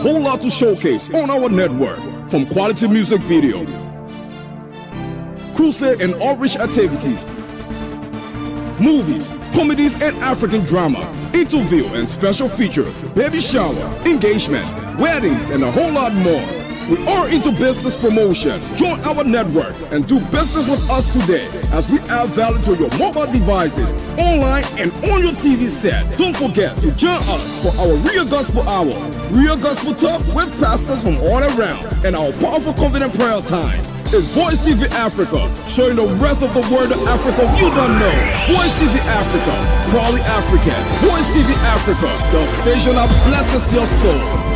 whole lot to showcase on our network, from quality music video, crusade and outreach activities, movies, comedies and African drama, interview and special feature, baby shower, engagement, weddings and a whole lot more. We are into business promotion. Join our network and do business with us today as we add value to your mobile devices, online and on your TV set. Don't forget to join us for our Real Gospel Hour, Real Gospel Talk with pastors from all around, and our powerful confident prayer time. It's Voice TV Africa, showing the rest of the world of Africa you don't know. Voice TV Africa, proudly African. Voice TV Africa, the station that blesses your soul.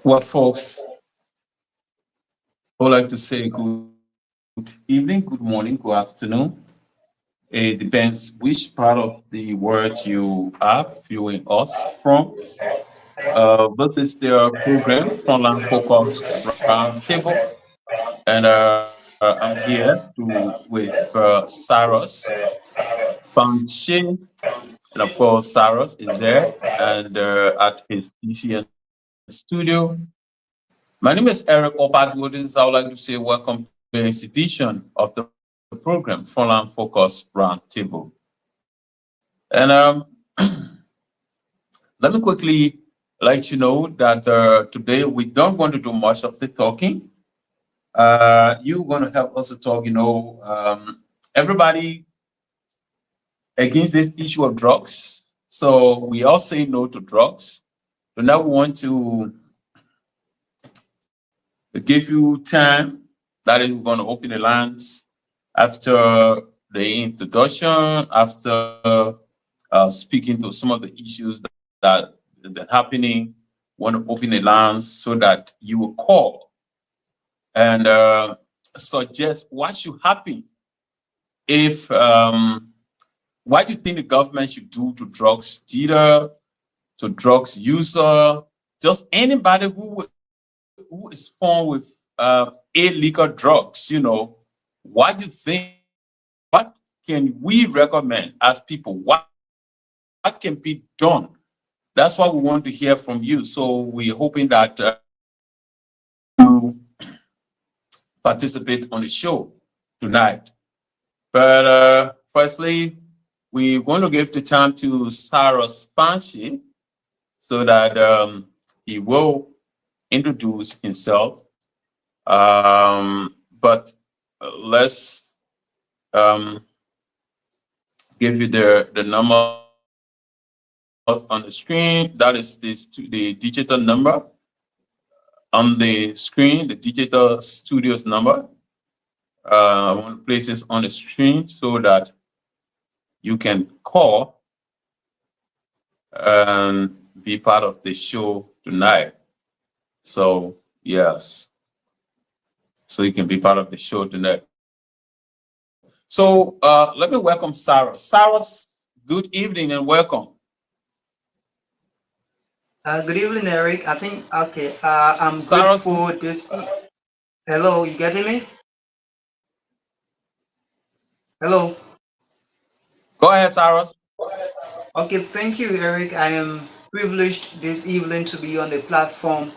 Well, folks, I would like to say good evening, good morning, good afternoon. It depends which part of the world you are viewing us from. This is the program, Frontline Focus Roundtable, and I'm here with Saros Fanche, and of course, Saros is there and at his PC and studio. My name is Eric Opagudis. I would like to say welcome to the institution of the program, Frontline Focus Roundtable. And let me quickly let you know that today we don't want to do much of the talking. You're going to help us to talk, everybody against this issue of drugs. So we all say no to drugs. So now we want to give you time. That is, we're going to open the lines after the introduction, after speaking to some of the issues that have been happening. Want to open the lines so that you will call and suggest what should happen if what do you think the government should do to drugs dealer, to drugs user, just anybody who is found with illegal drugs. What do you think? What can we recommend as people? What can be done? That's what we want to hear from you. So we're hoping that you participate on the show tonight. But firstly, we want to give the time to Saros Fanchi so that he will introduce himself. But let's um, give you the number on the screen. That is the digital number on the screen, the digital studios number. I want to place this on the screen so that you can call and be part of the show tonight. So, yes. So you can be part of the show tonight. So let me welcome Sarah. Sarah's good evening and welcome. Good evening, Eric. I think okay. I'm Sarah, grateful this. Hello, you getting me? Hello. go ahead, Sarah. Okay, thank you, Eric. I am privileged this evening to be on the platform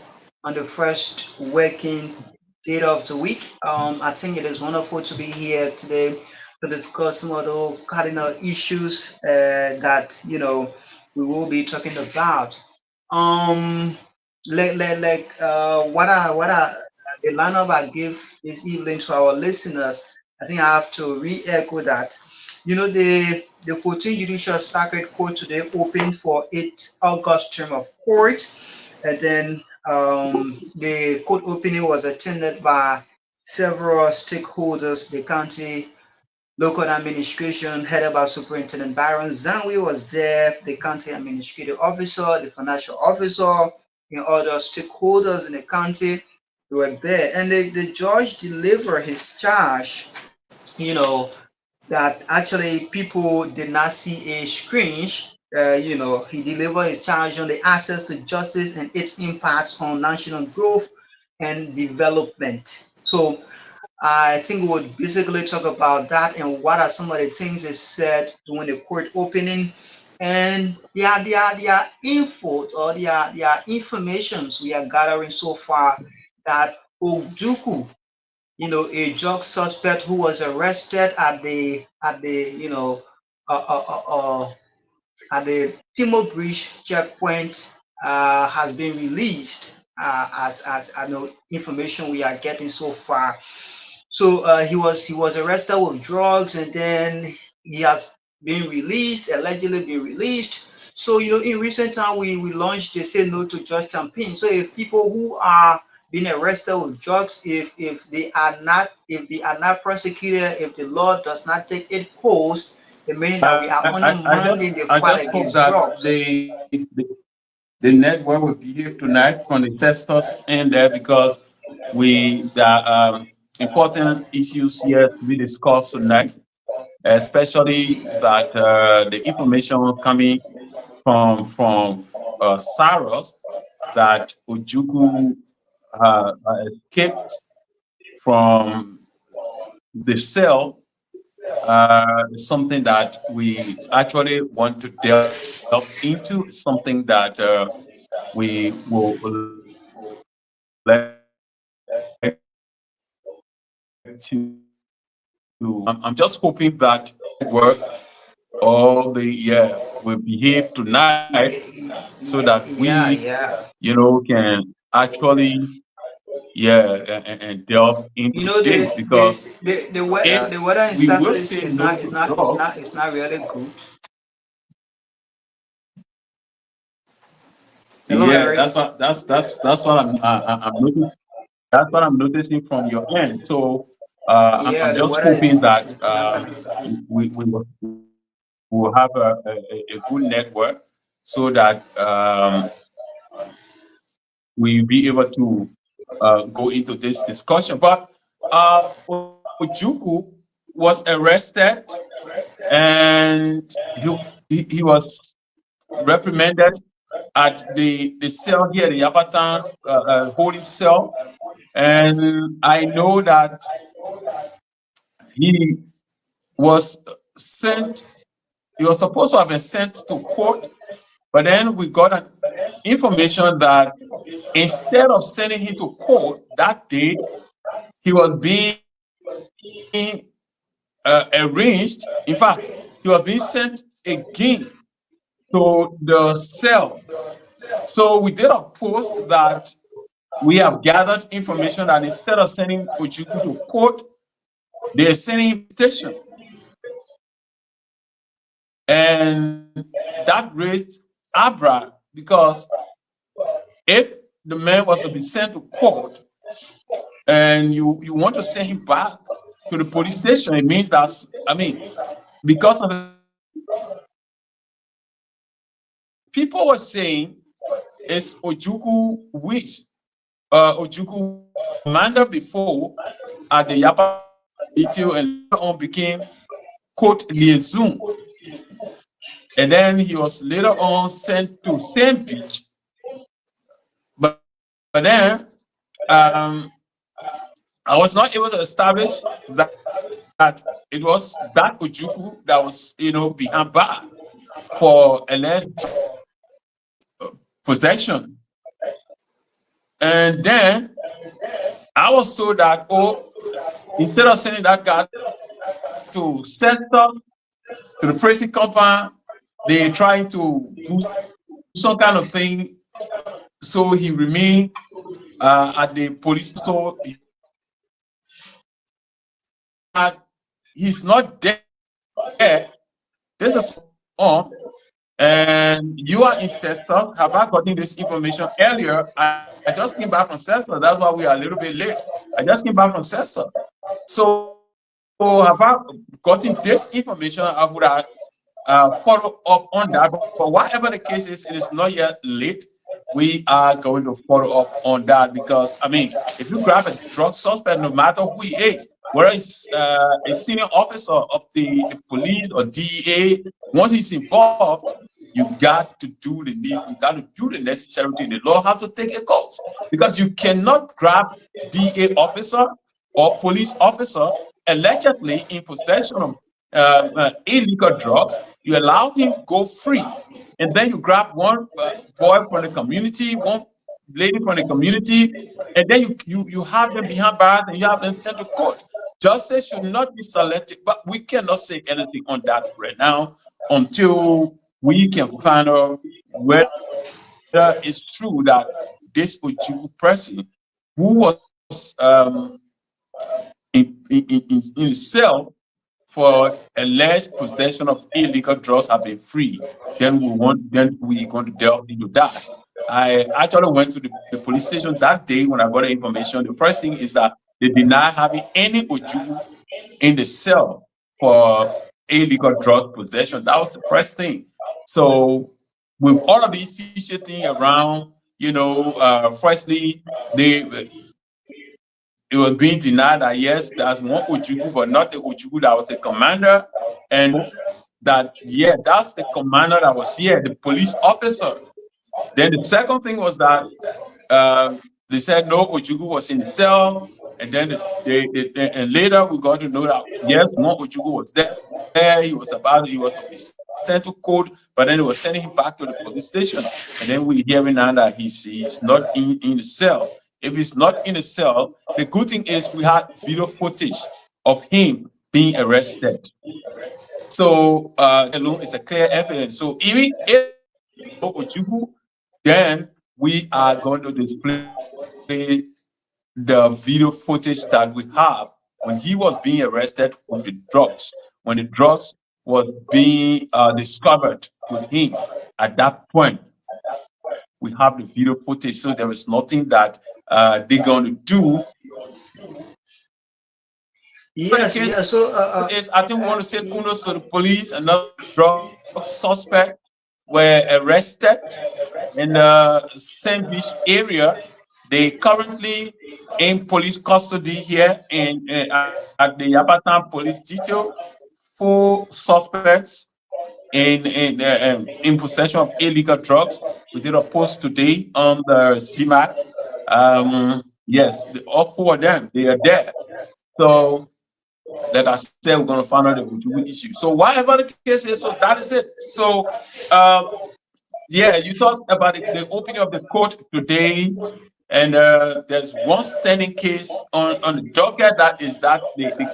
on the first working day of the week. I think it is wonderful to be here today to discuss some of the cardinal issues that we will be talking about. Um, what I the lineup I give this evening to our listeners. I think I have to re-echo that. The 14th Judicial Circuit Court today opened for 8th August term of court, and then the court opening was attended by several stakeholders. The county local administration headed by Superintendent Byron Zanwi was there, the county administrative officer, the financial officer, and other stakeholders in the county were there. And the judge delivered his charge, you know, that actually people did not see a screen. He delivered his charge on the access to justice and its impacts on national growth and development. So I think we would basically talk about that and what are some of the things they said during the court opening and their info or their informations we are gathering so far that Ojuku, a drug suspect who was arrested uh, uh, uh, uh, at the Timo Bridge checkpoint, has been released, as I know information we are getting so far. So he was arrested with drugs, and then he has been released, allegedly been released. So in recent time we launched the Say No to Drugs campaign. So if people who are being arrested with drugs, if they are not prosecuted, if the law does not take its course, The meaning that we are undermining the I fight just hope against that drugs. the network will behave tonight from the testers in there, because there are important issues here to be discussed tonight, especially that the information coming from Saros that Ojukwu escaped from the cell is something that we actually want to delve into, something that we will like to. I'm just hoping that work all the will behave tonight, so that Yeah, we, yeah. can actually and delve You into know, this, because if the weather in we Sasso will say is no not to drugs. it's not really good. Hello, Yeah, Eric. that's what I'm noticing. That's what I'm noticing from your end. So Yeah, I'm the just weather hoping that is not gonna be good. we will have a good network, so that we'll be able to go into this discussion. But Ojukwu was arrested, and he was reprimanded at the cell here, the Yapatan holding cell. And I know that he was sent, he was supposed to have been sent to court, but then we got an information that instead of sending him to court that day, he was being arranged. In fact, he was being sent again to the cell. So we did a post that we have gathered information that instead of sending Ojukwu to court, they are sending him to station. And that raised Abra, because if the man was to be sent to court and you want to send him back to the police station, it means that, because of people were saying it's Ojukwu wish. Ojukwu commanded before at the Yapa detail, and later on became court liaison. And then he was later on sent to St. Beach. But then I was not able to establish that it was that Ojukwu that was, behind bar for alleged possession. And then I was told that, instead of sending that guy to center, to the prison compound, they trying to do some kind of thing. So he remained at the police. So he's not there. This is on. And you are in Cester. Have I gotten this information earlier? I just came back from Cester. That's why we are a little bit late. I just came back from Cester. So have I gotten this information? I would have follow up on that. But whatever the case is, it is not yet late. We are going to follow up on that, because if you grab a drug suspect, no matter who he is, whether it's a senior officer of the police or DEA, once he's involved, you got to do the necessary thing. The law has to take a course, because you cannot grab DEA officer or police officer allegedly in possession of illegal drugs. You allow him go free, and then you grab one boy from the community, one lady from the community, and then you have them behind bars and you have them sent to court. Justice should not be selected, but we cannot say anything on that right now until we can find out whether it's true that this Ojukwu person, who was in the cell for alleged possession of illegal drugs, have been free. Then we're going to delve into that. I actually went to the police station that day when I got the information. The first thing is that they deny having any Ojukwu in the cell for illegal drug possession. That was the first thing. So with all of the fishy thing around, firstly, they it was being denied that yes, there's one Ojugu, but not the Ojugu that was the commander, and that yeah, that's the commander that was here, the police officer. Then the second thing was that they said no, Ojugu was in the cell, and then and later we got to know that yes, one Ojugu was there. He was sent to court, but then they were sending him back to the police station, and then we're hearing now that he's not in the cell. If he's not in the cell, the good thing is we had video footage of him being arrested. So alone is a clear evidence. So even if Ojugu, then we are going to display the video footage that we have when he was being arrested with the drugs, when the drugs was being discovered with him. At that point, we have the video footage, so there is nothing that they're going to do. Yes, case yeah. So is, I think we want to say kudos to the police. Another drug suspect were arrested in the St. Beach area. They currently in police custody here at the Yapatan Police Detail. 4 suspects in possession of illegal drugs. We did a post today on the CMAC. Yes, all 4 of them, they are there. So, like I said, we're going to find out the Ojugu issue. So, whatever the case is, so that is it. So, yeah, you talked about the opening of the court today, and there's one standing case on the docket, that is the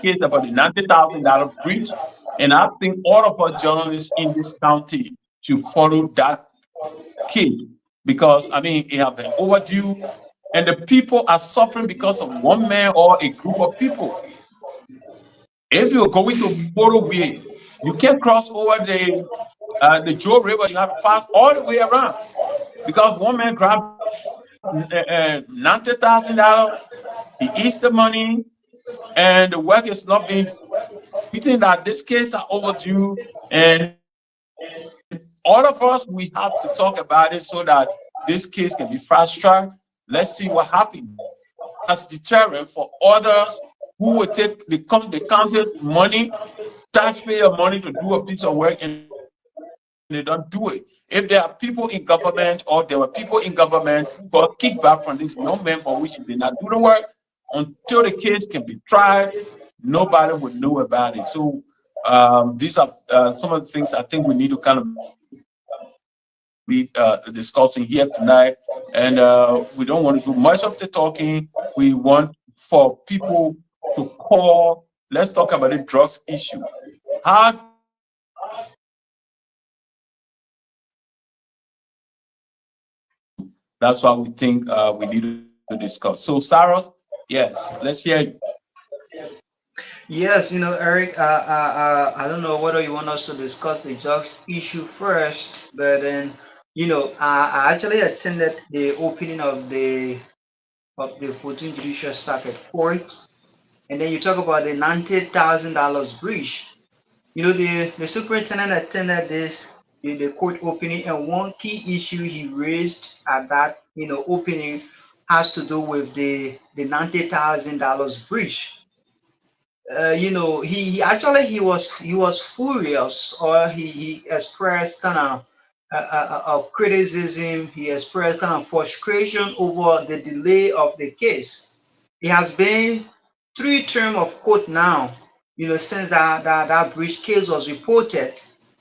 case about the $90,000 breach. And I think all of our journalists in this county should follow that case, because I mean it has been overdue, and the people are suffering because of one man or a group of people. If you're going to Moroway, you can't cross over the Joe River. You have to pass all the way around because one man grabbed $90,000. He eats the money, and the work is not being. We think that this case are overdue, and all of us, we have to talk about it so that this case can be fast tracked. Let's see what happens. As deterrent for others who will take the county money, taxpayer money, to do a piece of work, and they don't do it. If there are people in government, or there were people in government who got kickback from this young man for which they did not do the work, until the case can be tried, nobody would know about it. So these are some of the things I think we need to kind of be discussing here tonight. And we don't want to do much of the talking. We want for people to call. Let's talk about the drugs issue. How that's why we think we need to discuss. So, Saros, yes, let's hear you. yes, Eric, I don't know whether you want us to discuss the drugs issue first, but then I actually attended the opening of the 14th Judicial Circuit Court, and then you talk about the $90,000 breach. The superintendent attended the court opening, and one key issue he raised at that opening has to do with the $90,000 breach. He was furious, or he expressed kind of criticism. He expressed kind of frustration over the delay of the case. It has been 3 terms of court now, since that breach case was reported,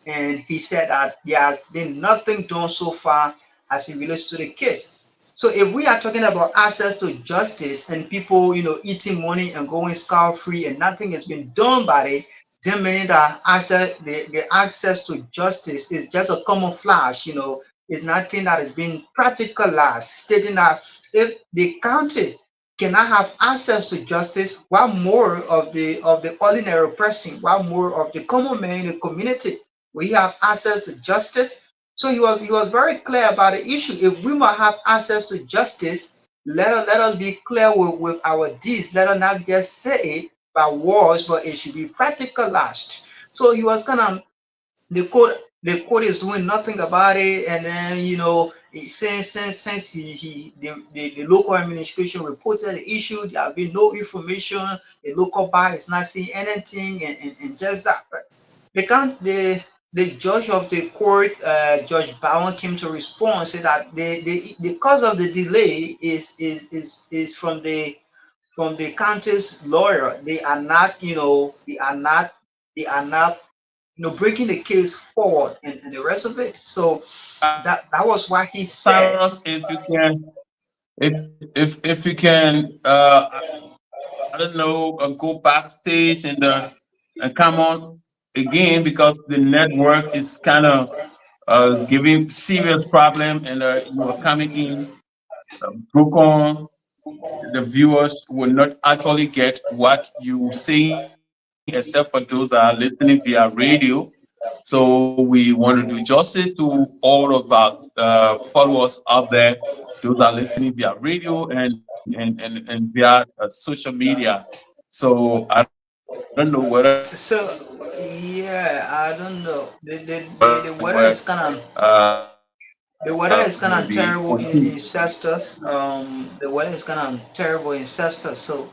and he said that there has been nothing done so far as it relates to the case. So if we are talking about access to justice and people, eating money and going scot-free and nothing has been done by it, then meaning that the access to justice is just a camouflage, it's nothing that is being practicalized, stating that if the county cannot have access to justice, while more of the ordinary person, while more of the common man in the community, we have access to justice. So he was very clear about the issue. If we must have access to justice, let us be clear with our deeds. Let us not just say it by words, but it should be practicalized. So he was kind of the court is doing nothing about it, and then since the local administration reported the issue, there have been no information. The local bar is not saying anything, and just that. But they can't the judge of the court, Judge Bowen, came to respond and said that the cause of the delay is from the county's lawyer. They are not, they are not breaking the case forward, and the rest of it. So that was why he said. Cyrus, if you can, if you can, I don't know, go backstage and come on again, because the network is kind of giving serious problem, and you are coming in broken. The viewers will not actually get what you saying, except for those that are listening via radio. So we want to do justice to all of our followers out there, those that are listening via radio and via social media. So I don't know whether So yeah, I don't know. The weather is kind of the will weather be is kind of okay. terrible in Cestus. The weather is kind of terrible in Cestus. So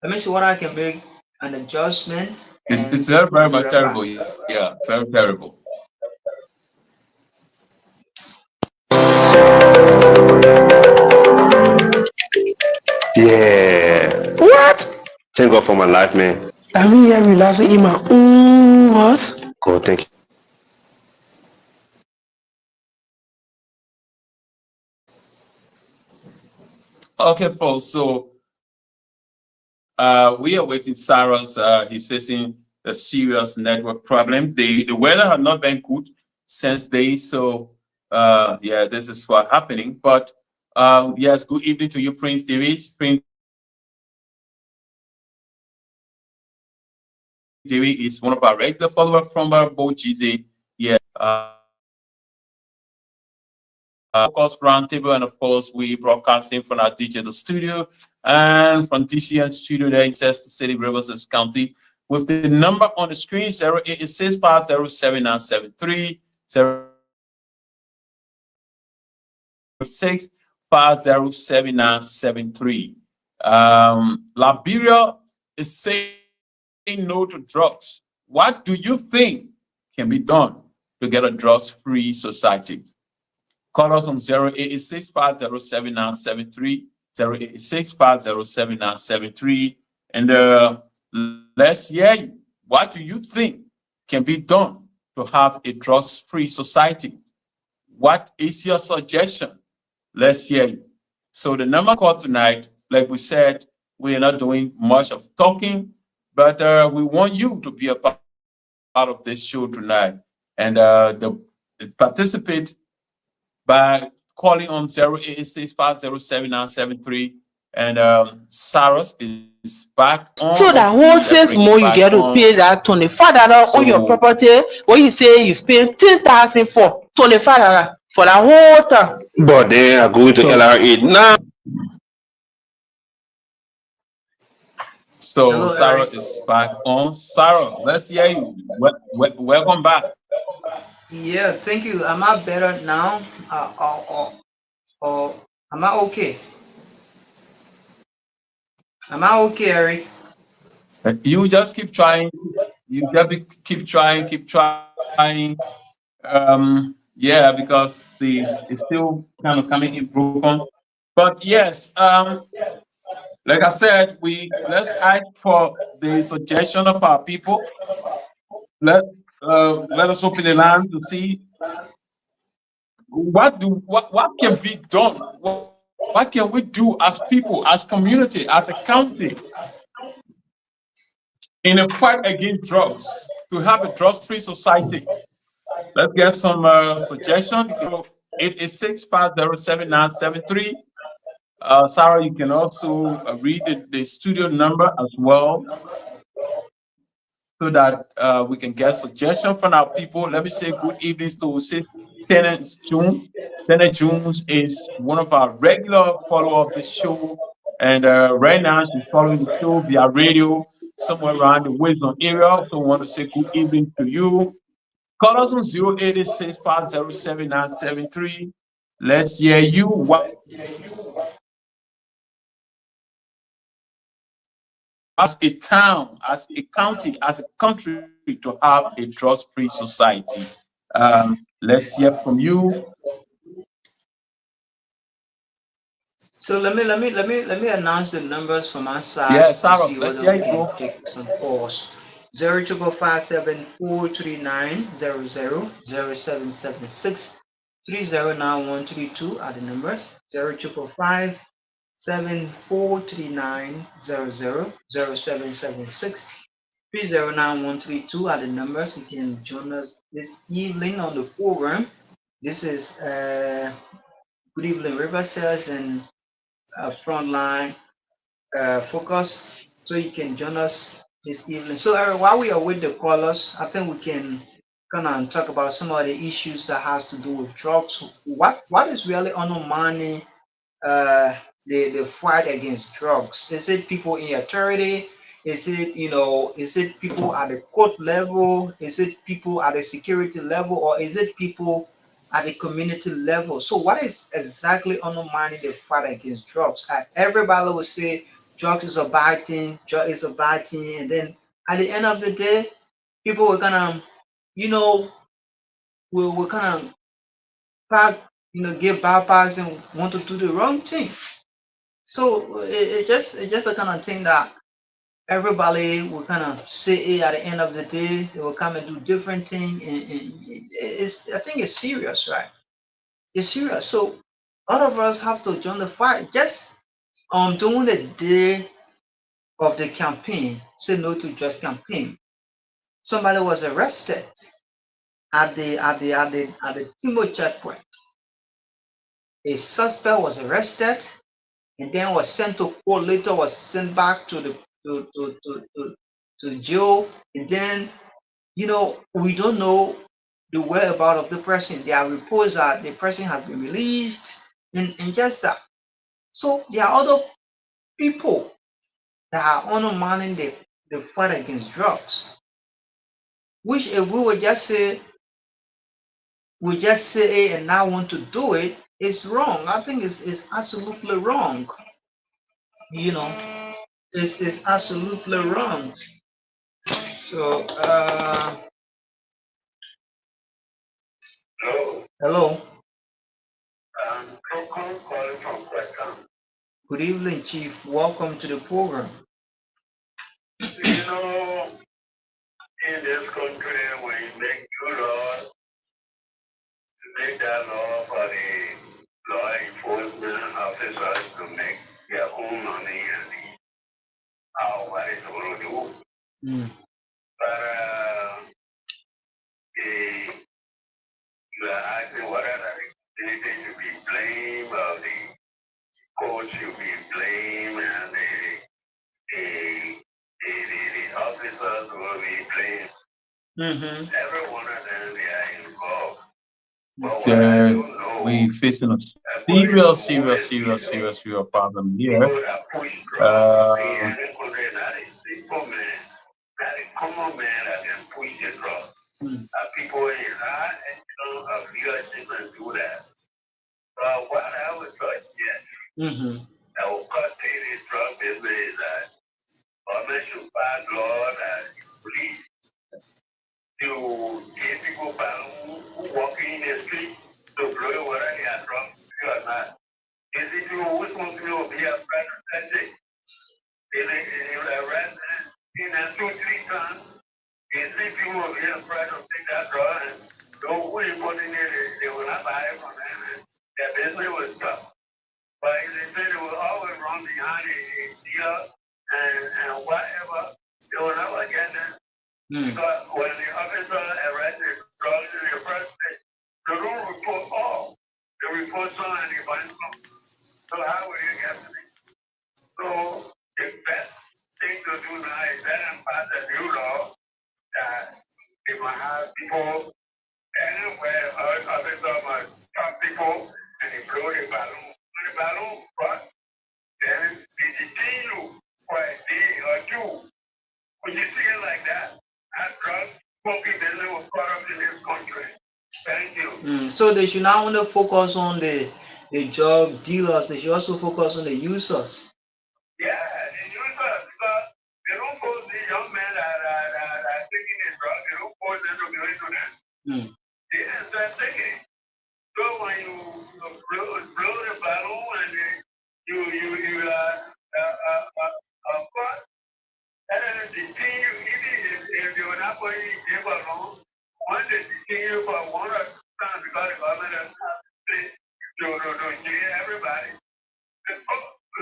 let me see what I can make an adjustment, It's and very, we'll very be much right back. terrible. Yeah, very terrible. Yeah. What? Thank God for my life, man. I mean, yeah, relaxing in my house. God, thank you. Okay, folks. So we are waiting. Cyrus, he's facing a serious network problem. The weather has not been good since days. So yeah, this is what happening. But yes, good evening to you, Prince David. Prince David is one of our regular followers from our GZ. Yeah. Focus Roundtable, and of course we broadcasting from our digital studio and from DCN studio there in Cestus City, Riverside County, with the number on the screen 0865077973 065077973. Liberia is saying no to drugs. What do you think can be done to get a drugs-free society? Call us on 0865077973, 0865077973, and let's hear you. What do you think can be done to have a drugs-free society? What is your suggestion? Let's hear you. So the number call tonight, like we said, we are not doing much of talking, but we want you to be a part of this show tonight, and participate by calling on 0865077973, and Cyrus is back on. So that whole 6 months you get to pay that $25 on your property. What you say you spend 10,000 for $25 for the whole time. But then I go to LR8 now. So Hello, Sarah Eric. is back on. Sarah, let's hear you. Welcome back. Yeah, thank you. Am I better now? Or am I okay? Am I okay, Eric? You just keep trying. You just keep trying, yeah, because it's still kind of coming in broken. But yes, like I said, let's ask for the suggestion of our people. Let us open the line to see what can be done. What can we do as people, as community, as a county, in a fight against drugs, to have a drug-free society? Let's get some suggestions. 886507973. Sarah, you can also read the studio number as well, so that we can get suggestions from our people. Let me say good evening to Tenant June. Tenant June is one of our regular followers of the show, and right now she's following the show via radio. somewhere around the Wisdom area. Also want to say good evening to you. Call us on 086507973. Let's hear you. What as a town, as a county, as a country to have a drug-free society? Let's hear from you. So let me announce the numbers from our side Yeah, to Sarah, see let's whether hear we you, can bro. take some calls. 0557439000776 309132 are the numbers. 0557439000776 309132 are the numbers. You can join us this evening on the program. This is Good Evening River Cells and Frontline Focus. So you can join us this evening. So while we are with the callers, I think we can kind of talk about some of the issues that has to do with drugs. What is really undermining uh, the fight against drugs? Is it people in authority? Is it is it people at the court level? Is it people at the security level, or is it people at the community level? So what is exactly undermining the fight against drugs? Everybody will say drugs is a bad thing, drug is a bad thing, and then at the end of the day, people were gonna, you know, will kind of give bypass and want to do the wrong thing. So it just a kind of thing that everybody will kind of say at the end of the day they will come and do different thing, and it's I think it's serious, right? It's serious. So all of us have to join the fight. Just during the day of the campaign, say no to drugs campaign, somebody was arrested at the Timo checkpoint. A suspect was arrested and then was sent to court, later was sent back to the to jail, and then we don't know the whereabouts of the person. There are reports that the person has been released, and just that. So there are other people that are undermining the fight against drugs, which if we would just say it and now want to do it, it's wrong. I think it's absolutely wrong. You know, it's absolutely wrong. So, hello. Good evening, Chief. Welcome to the program. You know, in this country, when you make new laws, you make that law for the law enforcement officers to make their own money and how what it's going to do. But you are asking whether anything should be blamed or the court should be blamed and the officers will be blamed. Every one of them, they are involved. But what I don't know, We facing a serious problem here. people that push drugs, simple man, not a common man that can push the drugs. People in high income of leadership and do that. But what I would suggest that will cut the drug business is that government should pass law that police to get people who walking in the street to blow whether they are drunk or not. Is it you which one will be a friend of that day? If they arrest in that 2-3 times, is it you will be a friend of that drug and those who is putting it, they will not buy it from them and their business will stop. But if they say they will always run behind a dealer and whatever, they will never get them. Because when the officer arrests the drugs in the first place, they don't report all. They report some and they find some. So how will you get to me? So the best thing to do now is let them pass a new law that they will have people anywhere, officer must stop people and they blow the balloon. When the balloon bursts, then they detain you for a day or two. When you see it like that, that drug smoking business was caught up in this country. Thank you. So they should not only focus on the drug dealers, they should also focus on the users. Yeah, the users, because they don't force the young men that are taking the drug, they don't force them to give it to them. They just start taking it. So when you blow the balloon and you of course, and then the thing you, even if you were not putting the balloon, once they detain you for 1 or 2 times because the government has to jail everybody.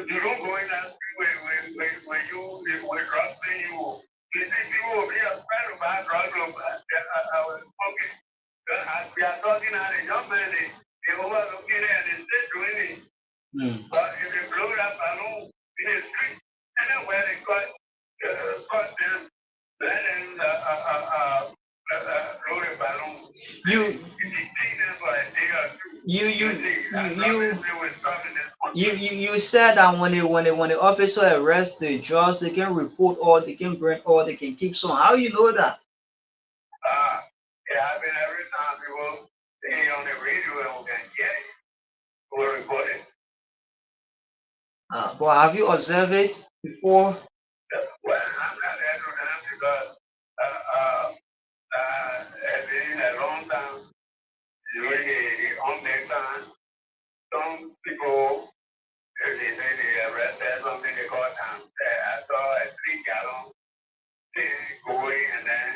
You don't go in that when you drug thing you see people will be afraid about drugs I was smoking. As we are talking now, the young men they overlooking it and they still doing it. But if they blow that balloon in the street, anywhere they cut them, let them blow the balloon. You detain them for a day or two. You said that when the officer arrests the drugs, they can report or they can bring or they can keep some. How you know that? It happens every time people say on the radio and we can get it. We'll report it. But have you observed it before? Well, I'm not there to them because it's been a long time during the on-day time. Some people, if they say they arrested something, they call time. I saw a 3-gallon thing going, and then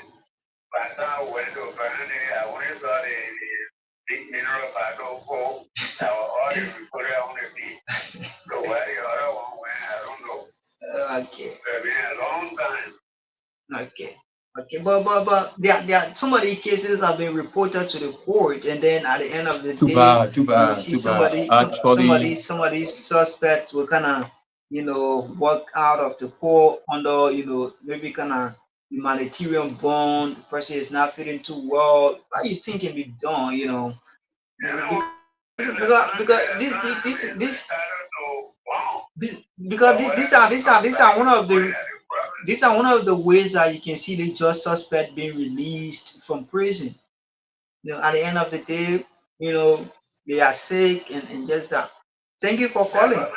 by the time I went to burn it, I only saw the big mineral bottle full. Now all the report on the beat. So where the other one went, I don't know. Okay. It's been a long time. Okay. But there some of the cases have been reported to the court, and then at the end of the day, you see somebody suspect will kind of walk out of the court under maybe kind of humanitarian bond. The person is not feeling too well. What do you think can be done? Because these are one of the. These are one of the ways that you can see the just suspect being released from prison. At the end of the day, they are sick and just that. Thank you for calling. When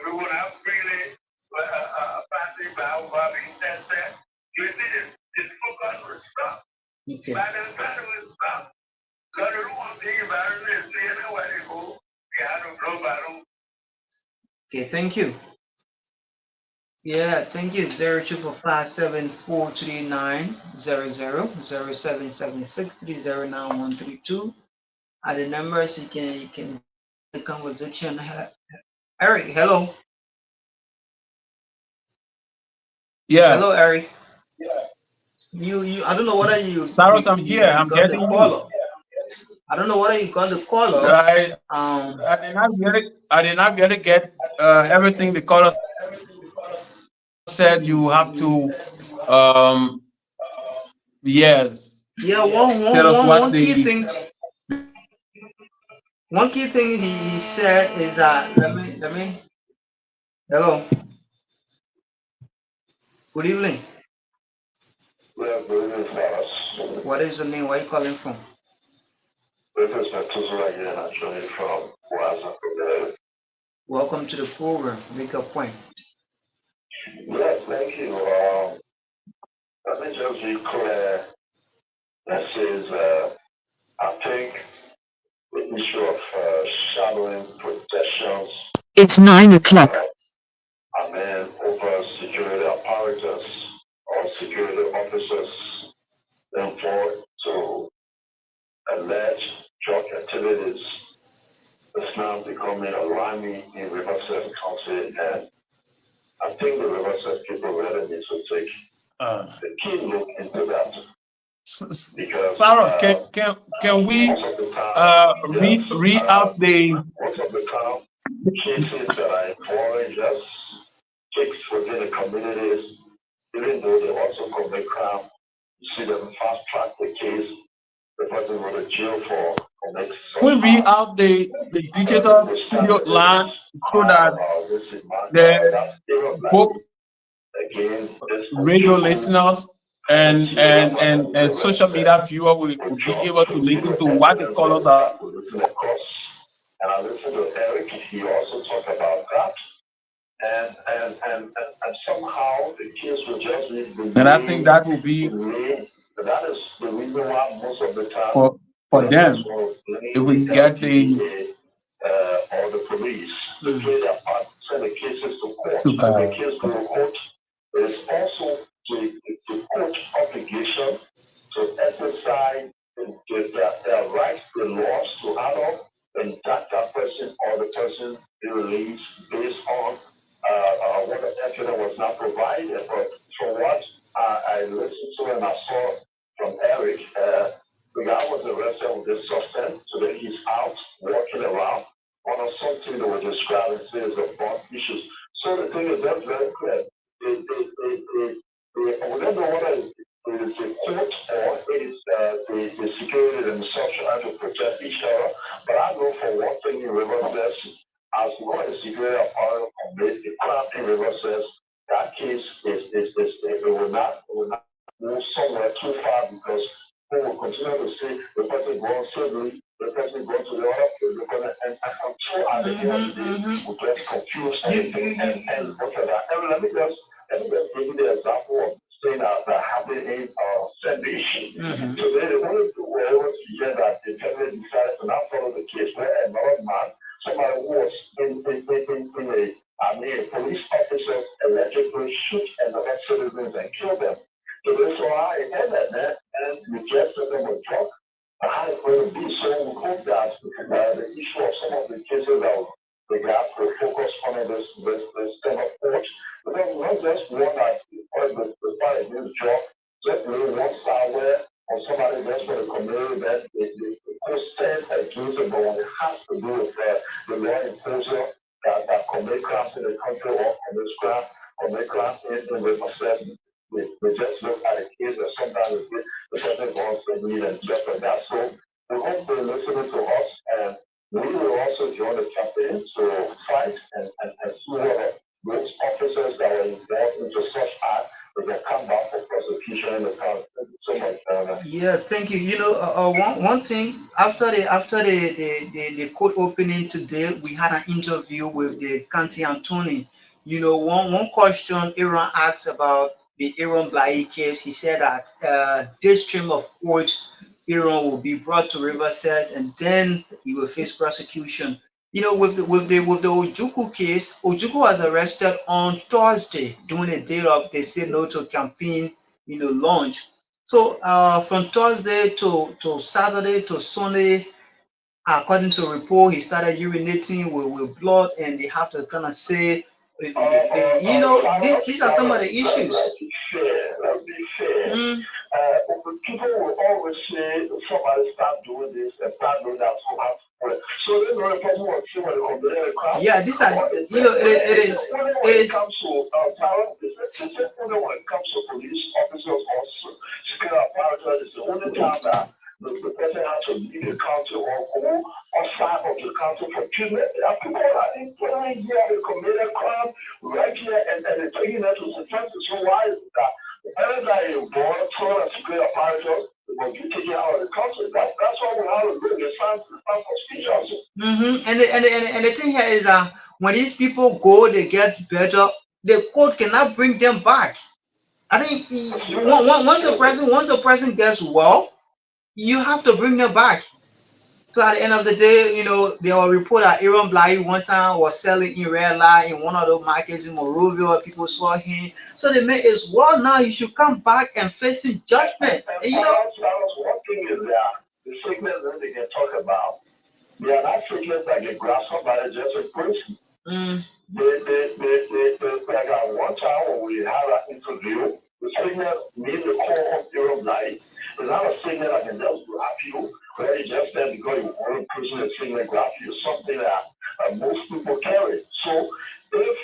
we will have freely passing by over being tested, you see this focus will stop. Okay. By the time it will stop. Because the one thing about it is saying where they go, they have to blow balloon. Okay, thank you. Yeah, thank you. 05439000776309132 are the numbers you can the conversation. Eric, hello. Yeah. Hello, Eric. You I don't know whether you Cyrus, I'm here. I'm got the getting caller. you. I don't know whether you got the caller. Right. I did not really get everything the caller said. You have to yes. Yeah, one key thing he said is that let me hello. Good evening. What is the name? Where are you calling from? This is actually from Welcome to the program. Make a point. Yes, thank you. Let me just be clear. This is, I think, the issue of shadowing protections. It's 9 o'clock. And then over security apparatus or security officers employed to allege drug activities is now becoming alarming in Riverside County, and I think the Riverside people really need to take a keen look into that. Sarah, can we read out the most of the time cases that are involving just chicks within the communities, even though they also commit crime, you see them fast track the case, the person go to jail for we read out the digital studio line so that the both radio listeners and social media viewer will be able to listen to what the colors are. And I listened to Eric. He also talked about that. And somehow the kids will just be. And I think that will be that is the reason why most of the time for them, if we get the or the police to play their part, send the cases to court. The kids go to court. There is also the court obligation to exercise their rights, the laws to adult, and that person or the person be released based on what the evidence was not provided. But from what I listened to and I saw from Eric, the guy was arrested with this substance, so that he's out walking around on something that was described as a bond issues. So the thing is that's very clear. We don't know whether it is the court or it is the security themselves trying to protect each other. But I know for one thing in River says, as long as security apparel commit the crime in River says, that case it will not move somewhere too far because we will continue to see the person going safely, the person going to the other place, and I'm sure at the end of the day, we get confused and look at that. And let me just give you the example of thing that happened in Sandwich. Today, the only people were able to hear that the family decided to not follow the case where another man, somebody who was in a police officer allegedly shoot another citizen and kill them. So that's why I ended that and we just let them a talk. How it's going to be. So we hope that the issue of some of the cases that the gap will focus on this kind of court. Because not just one that the part of this job, just really one side where or somebody just for the community that the court stands against it, but when it has to do with the law enforcer that commit crimes in the country or commit crimes in the process. We just look at a case that sometimes the person wants to lead and stuff like that. So we hope they're listening to us and we will also join the campaign to fight and see whether those officers that were involved into such act they can come back for prosecution in the country. So much. Yeah, thank you. You know, one thing after the court opening today, we had an interview with the county attorney. You know, one question Aaron asked about the Aaron Blai case. He said that this stream of court, Aaron will be brought to Riverside and then he will face prosecution. You know, with the Ojukwu case, Ojukwu was arrested on Thursday during a day of the Say No to campaign, you know, launch. So from Thursday to Saturday to Sunday, according to a report, he started urinating with blood, and they have to kind of say, you know, these are some of the issues. People will always say somebody start doing this and start doing that. So then the person will see when they complain the crowd. Yeah, these are, you know, it is. When it comes to power, when it comes to police officers or security apparatus, it's the only time that the person has to leave the country or go outside of the country for treatment. People are in here, they committed a crime right here, and they're taking that to the country. So why is that? Better than you born, told us to create a apparatus, but you take it out of the country. That's why we have to do the sound for speech also. And the thing here is that when these people go, they get better. The court cannot bring them back. I think once the person gets well, you have to bring them back. So at the end of the day, you know, there were reports that Aaron Blai one time was selling in red light in one of those markets in Monrovia. People saw him. So they made it well. Now you should come back and face the judgment. And you know, one thing is that the sickness that they can talk about, they are not sickness that get grasped by just a person. Like one time when we had an interview, the sickness made the core of Aaron Blai. It's not a sickness that can just grab you, where you just said because you want a person to sickness grab you, something that most people carry. So if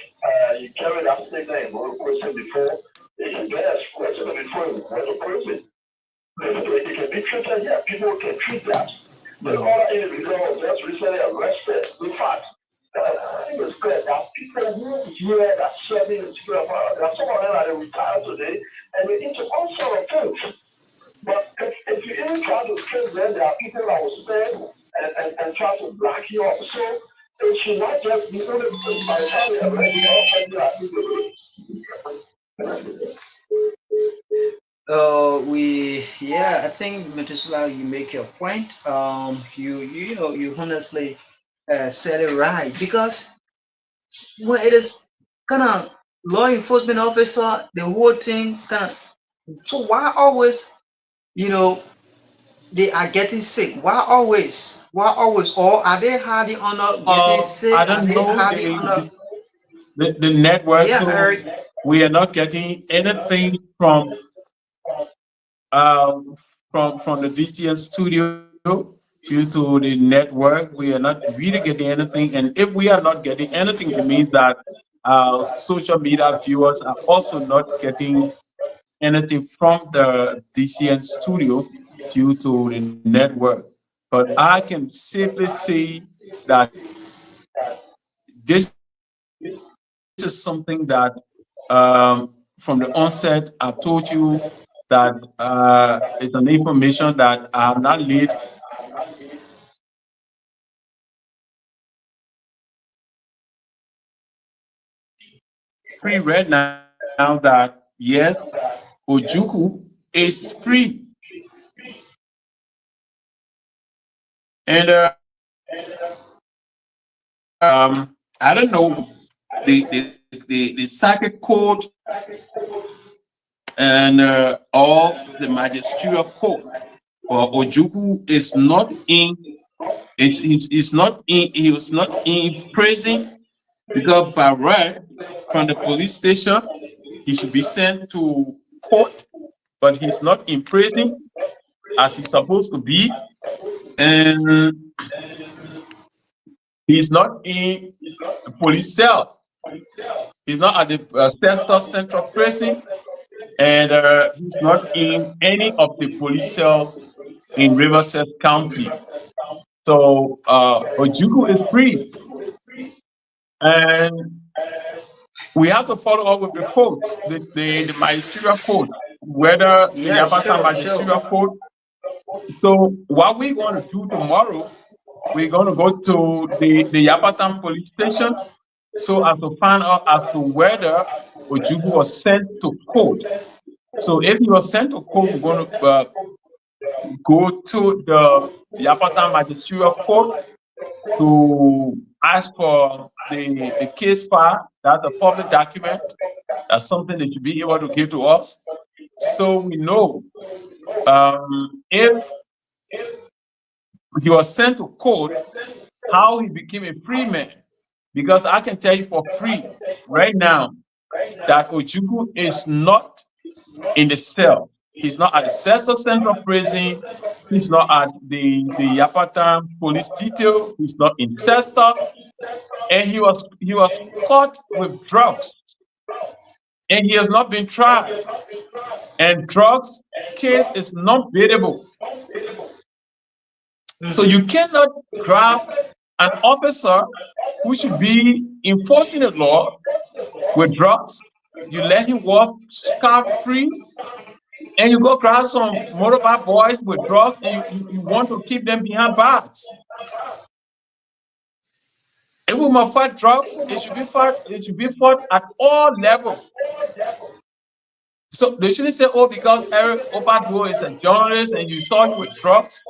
you carry that sickness and go to prison before, it can get expressed before you go to prison. It can be treated, yeah, people can treat that. The other individual was just recently arrested. In fact, I think it's clear that people who hear that serving the spirit of power, there are some of them that are retired today, and they into all sort of things. But if you even try to trace them, there are people that will spend and try to black you up. So it should not just be only by the time they arrest you, I think Methuselah, you make your point. You honestly said it right, because when it is kind of law enforcement officer, the whole thing kind of. So why always, they are getting sick? Why always? Or are they hardly on getting sick? I don't know the network. Yeah, So Eric. we are not getting anything from the DCN studio due to the network. We are not really getting anything, and if we are not getting anything, it means that social media viewers are also not getting anything from the DCN studio due to the network. But I can safely say that this is something that from the onset I told you that it's an information that I have not laid free right now, that yes, Ojukwu is free. And I don't know the circuit court and or the magisterial court, or Ojukwu is not in. It's not in. He was not in prison, because by right from the police station he should be sent to court, but he's not in prison as he's supposed to be, and he's not in a police cell. He's not at the Central Prison, and he's not in any of the police cells in Riverside County. So Ojukwu is free, and we have to follow up with the court, the magisterial court, whether the Yapata magisterial court. So what we're going to do tomorrow, we're going to go to the Yapatan police station so as to find out as to whether Ojukwu was sent to court. So if he was sent to court, we're going to go to the Yapatan magisterial court to ask for the case file. That's a public document. That's something that you'll be able to give to us, so we know if he was sent to court, how he became a free man. Because I can tell you for free right now that Ojukwu is not in the cell. He's not at the Central Prison. He's not at the Yapatan police detail. He's not in Cestus. And he was caught with drugs. And he has not been tried. And drugs case is not bailable. So you cannot grab an officer who should be enforcing the law with drugs. You let him walk scot-free, and you go grab some motorbike boys with drugs, and you want to keep them behind bars. If we must fight drugs, it should be fought at all levels. So they shouldn't say, oh, because Eric Obadwo is a journalist and you saw him with drugs.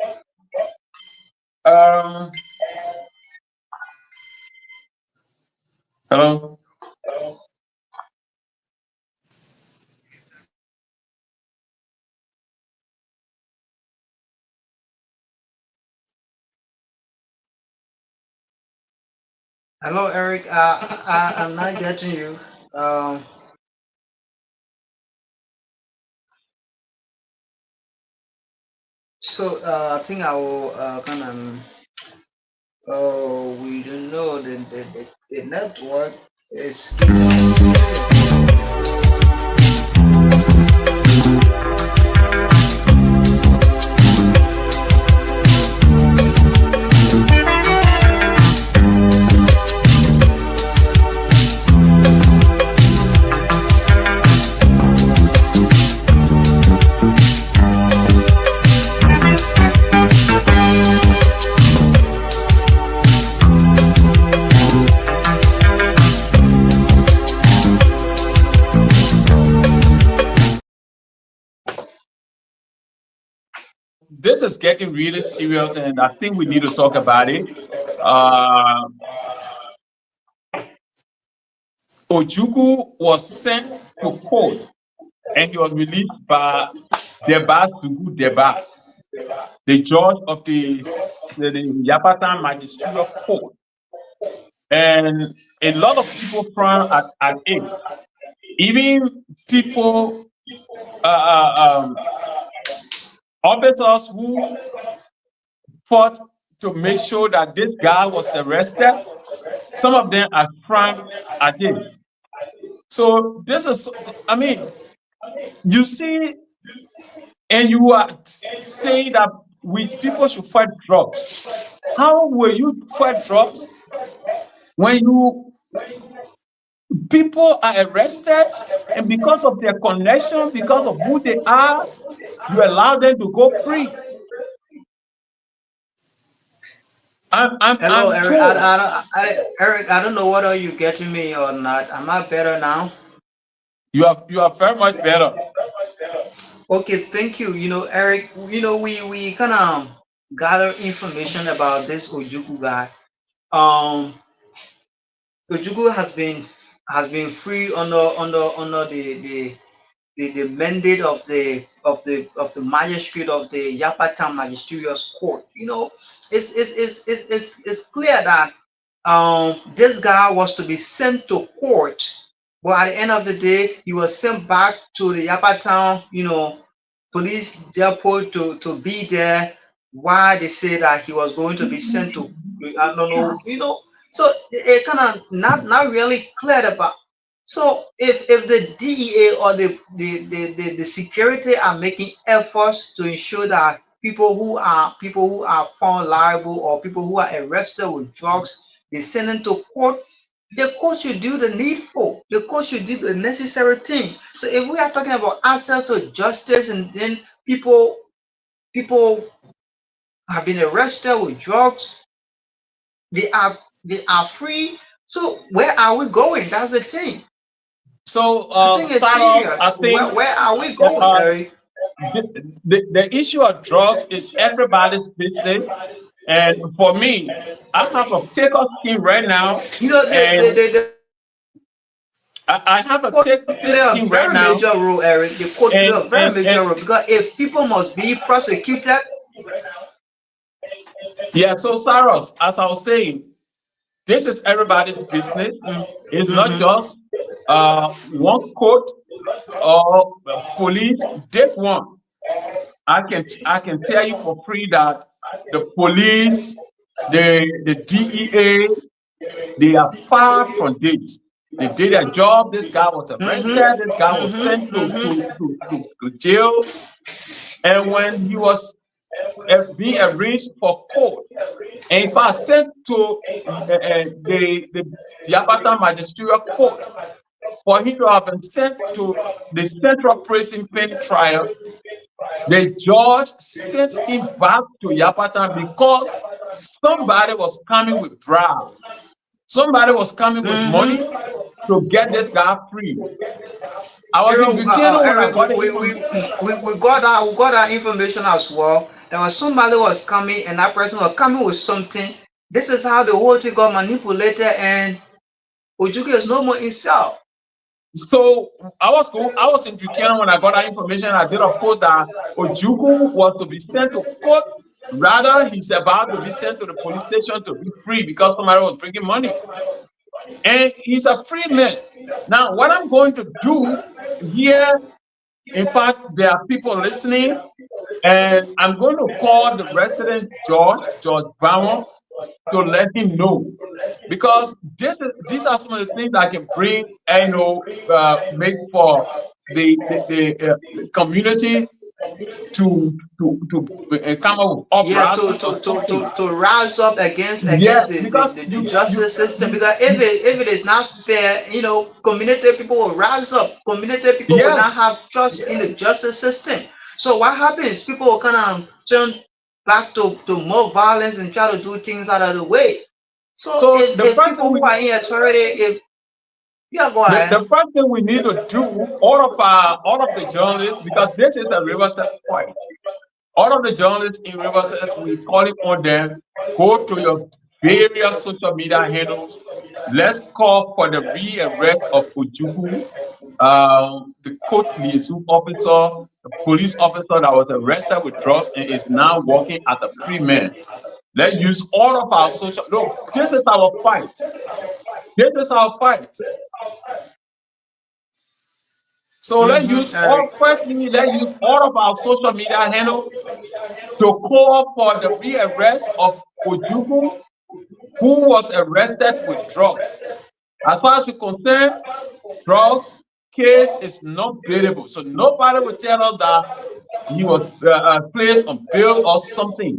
Hello? Hello, Eric. I'm not getting you. So I think I will kind of. Oh, we don't know the network is. this is getting really serious, and I think we need to talk about it. Uh, Ojukwu was sent to court, and he was released by Deba Sugu Deba, the judge of the Yapatan Magisterial Court. And a lot of people frown at it. Even people, officers who fought to make sure that this guy was arrested, some of them are frowned at it. So this is, I mean, you see, and you are saying that people should fight drugs. How will you fight drugs when people are arrested, and because of their connection, because of who they are, you allow them to go free? Hello, I'm Eric. Eric, I don't know whether you're getting me or not. Am I better now? You are very much better. Okay, thank you. Eric, we kind of gather information about this Ojukwu guy. Ojukwu has been free under the mandate of the magistrate of the Yapatan Magisterial Court. It's clear that this guy was to be sent to court, but at the end of the day, he was sent back to the Yapatan, police depot to be there. Why they say that he was going to be sent to, I don't know, so it kind of not really clear about. So if the DEA or the security are making efforts to ensure that people who are found liable or people who are arrested with drugs, they send them to court, the court should do the needful. The court should do the necessary thing. So if we are talking about access to justice, and then people have been arrested with drugs, they are free. So where are we going? That's the thing. So, I think it's Saros, serious. I think Where are we going, Eric? the issue of drugs is everybody's business. And for me, I have a takeoff scheme right now. And I have a take scheme right now. Major role, Eric. The court play a very major role, because if people must be prosecuted. Yeah, so Saros, as I was saying, this is everybody's business. It's not just one court or police. Take one. I can tell you for free that the police, the DEA, they are far from this. They did their job. This guy was arrested. This guy was sent to jail. And when he was being arranged for court, and in fact sent to the Yapatan Magisterial Court, for him to have been sent to the Central Prison Pen Trial, the judge sent him back to Yapatan because somebody was coming with bribe. Somebody was coming with money to get this guy free. I was in Buchanan when I got it. We got that information as well. There was somebody was coming, and that person was coming with something. This is how the whole thing got manipulated, and Ojukwu is no more in cell. So I was in Buchanan when I got that information. I did of course that Ojukwu was to be sent to court. Rather, he's about to be sent to the police station to be free because somebody was bringing money. And he's a free man. Now, what I'm going to do here, in fact, there are people listening, and I'm going to call the resident judge, George Brown, to let him know, because these are some of the things that I can bring, make for the community to come up with uprising. To rise up against the justice system, because if it is not fair, community people will rise up. Community people will not have trust in the justice system. So what happens? People will kind of turn back to more violence and try to do things out of the way. So if people who are in authority, go ahead. The first thing we need to do, all of the journalists, because this is a Riverside fight. All of the journalists in Riverside, we calling on them, go to your various social media handles. Let's call for the rearrest of Ojukwu, the court liaison officer, the police officer that was arrested with drugs and is now working as a free man. Let's use all of our social. Look, this is our fight. This is our fight. So let's use firstly, let's use all of our social media handle to call for the rearrest of Ojukwu, who was arrested with drugs. As far as we're concerned, drugs case is not bailable. So nobody will tell us that he was placed on bail or something.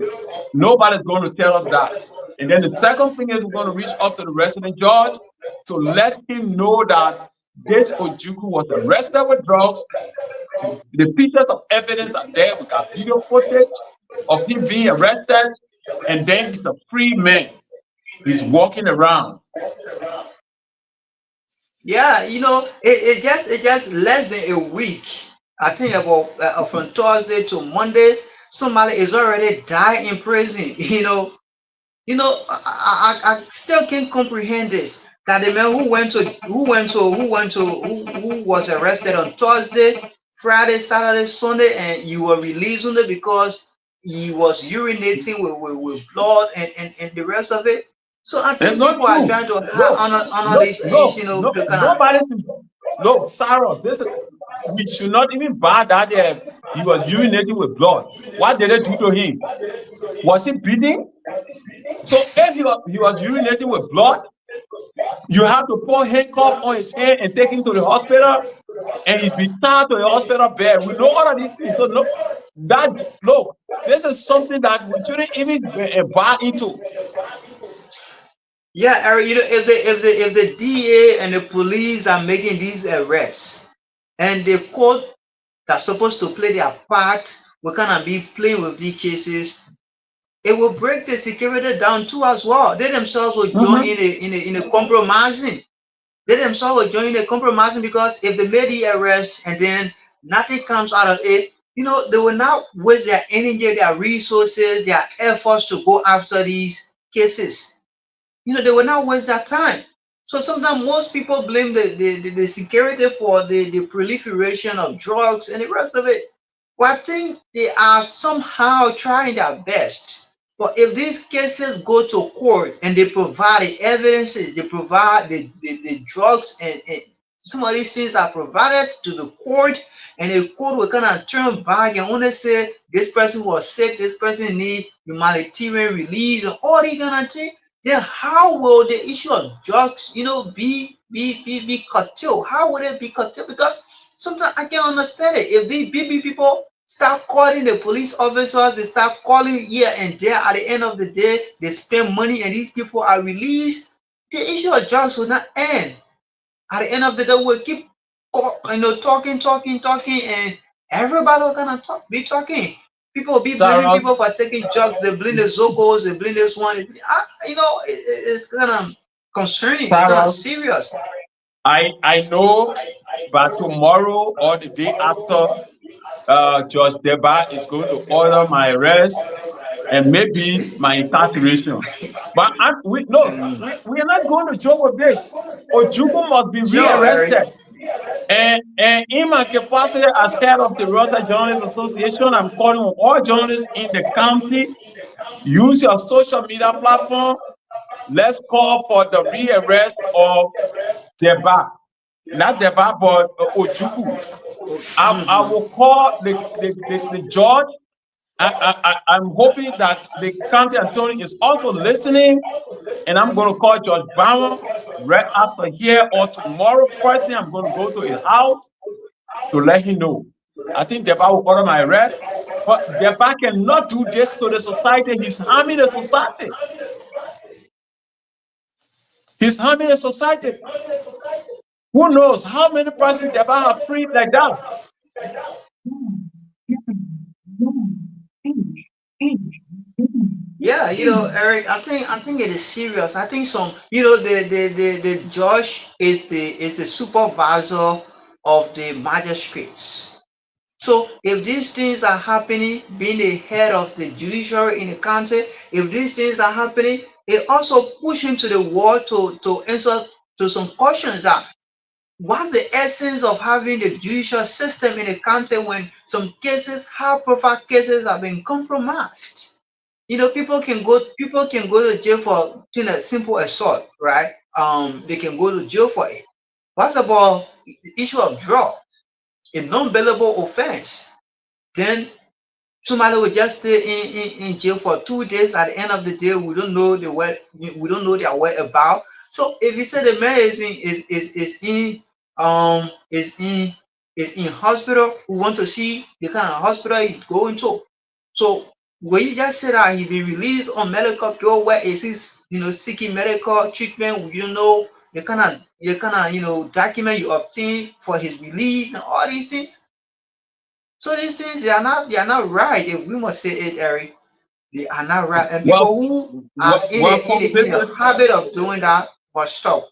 Nobody's going to tell us that. And then the second thing is we're going to reach out to the resident judge to let him know that this Ojukwu was arrested with drugs. The pieces of evidence are there. We got video footage of him being arrested, and then he's a free man. He's walking around. Yeah, you know, it just less than a week. I think about from Thursday to Monday, somebody is already died in prison. I still can't comprehend this. That the man who was arrested on Thursday, Friday, Saturday, Sunday, and you were released on it because he was urinating with blood and the rest of it. So I think people are trying to honor these things, Look, Sarah, we should not even buy that he was urinating with blood. What did they do to him? Was he bleeding? So if he was urinating with blood, you have to put handcuff on his hand and take him to the hospital, and he's been tied to the hospital bed. We know all of these things. So look, this is something that we shouldn't even buy into. Yeah, Eric, if the DA and the police are making these arrests and the court that's supposed to play their part, we cannot be playing with these cases. It will break the security down too as well. They themselves will join in a compromising. They themselves will join in a compromising because if they made the arrest and then nothing comes out of it, they will not waste their energy, their resources, their efforts to go after these cases. They will not waste that time. So sometimes most people blame the security for the proliferation of drugs and the rest of it. Well, I think they are somehow trying their best. But if these cases go to court and they provide the evidences, they provide the drugs and some of these things are provided to the court, and the court will kind of turn back and only say this person was sick, this person needs humanitarian release, and all these kind of things. Then how will the issue of drugs, be curtailed? How would it be curtailed? Because sometimes I can't understand it. If these BB people start calling the police officers, they start calling here and there, at the end of the day, they spend money and these people are released, the issue of drugs will not end. At the end of the day, we'll keep talking, and everybody will gonna be talking. People be blaming people for taking drugs. They blame the Zocos, they blame this one. It's kind of concerning. It's kind of serious. I know, but tomorrow or the day after, Judge Deba is going to order my arrest and maybe my incarceration. But we are not going to joke with this. Ojukwu must be rearrested. And in my capacity as head of the Rota Journalists Association, I'm calling on all journalists in the county, use your social media platform. Let's call for the rearrest of Deba. Not Deba, but Ojukwu. I will call the judge. I'm hoping that the county attorney is also listening, and I'm going to call Judge Brown right after here or tomorrow. Personally, I'm going to go to his house to let him know. I think Deba will order my arrest, but Deba cannot do this to the society. He's harming the society. He's harming the society. Who knows how many persons Deba have freed like that? Yeah, Eric, I think it is serious. I think the judge is the supervisor of the magistrates. So if these things are happening, being the head of the judiciary in the country, if these things are happening, it also push him to the wall to answer to some questions that what's the essence of having the judicial system in the country when some cases, high-profile cases, have been compromised? You know, people can go to jail for a simple assault, right? They can go to jail for it. What's about the issue of drug, a non-bailable offense? Then somebody will just stay in jail for 2 days. At the end of the day, we don't know their whereabouts. So if you say the man is in hospital, we want to see the kind of hospital he's going to. So when you just say that he been released on medical bill, where is he seeking medical treatment? We don't know the kind of document you obtain for his release and all these things. So these things they are not right. If we must say it, Eric, they are not right. And people who are in the habit of doing that must stop.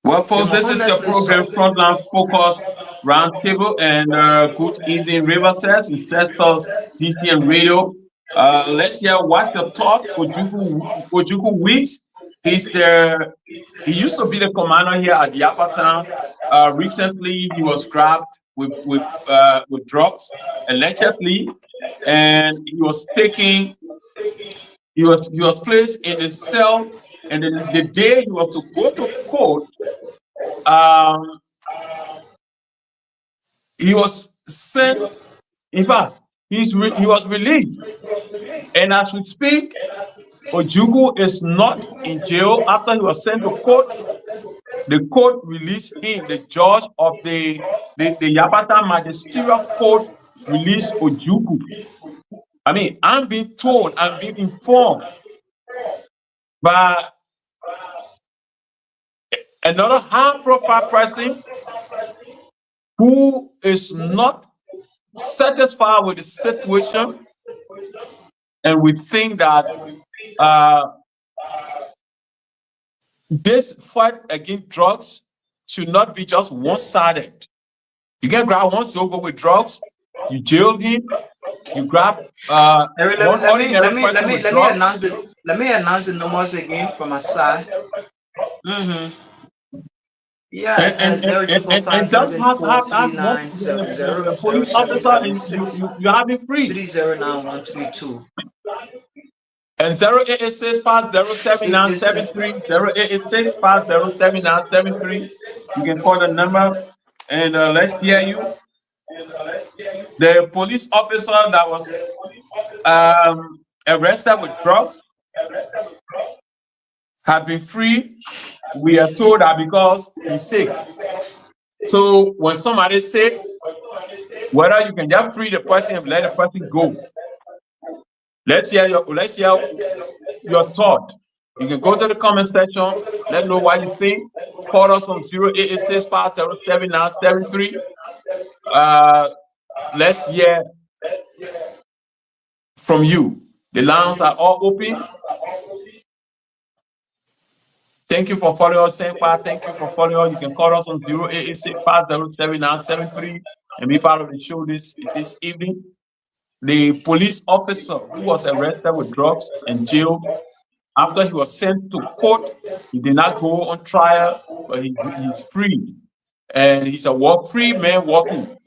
Well, folks, this is your program, Frontline Focus Roundtable, and good evening, Rivertest. It sets us DCM Radio. Let's hear what's the thought. Ojukwu Weeks. He used to be the commander here at Yapatown. Recently, he was grabbed with drugs, allegedly, and he was placed in a cell. And then the day he was to go to court, he was sent. In fact, he was released. And as we speak, Ojukwu is not in jail. After he was sent to court, the court released him. The judge of the Yapatown Magisterial Court released Ojukwu. I mean, I'm being told, I'm being informed by another high-profile person who is not satisfied with the situation, and we think that this fight against drugs should not be just one-sided. You get grabbed once over with drugs, you jailed him, you grab Let me announce the numbers again from my side. Yeah, and just have the police officer, and you have it free. 309132. And 0886 507973, 0886 507973. You can call the number and let's hear you. The police officer that was arrested with drugs have been free. We are told that because he's sick. So when somebody is sick, whether you can just free the person and let the person go. Let's hear your thought. You can go to the comment section, let know what you think. Call us on 0886 507973. Let's hear from you. The lines are all open. Thank you for following us, Senpa. Thank you for following us. You can call us on 0886 507973 and be part of the show this evening. The police officer who was arrested with drugs and jailed, after he was sent to court, he did not go on trial, but he's free. And he's a free man walking.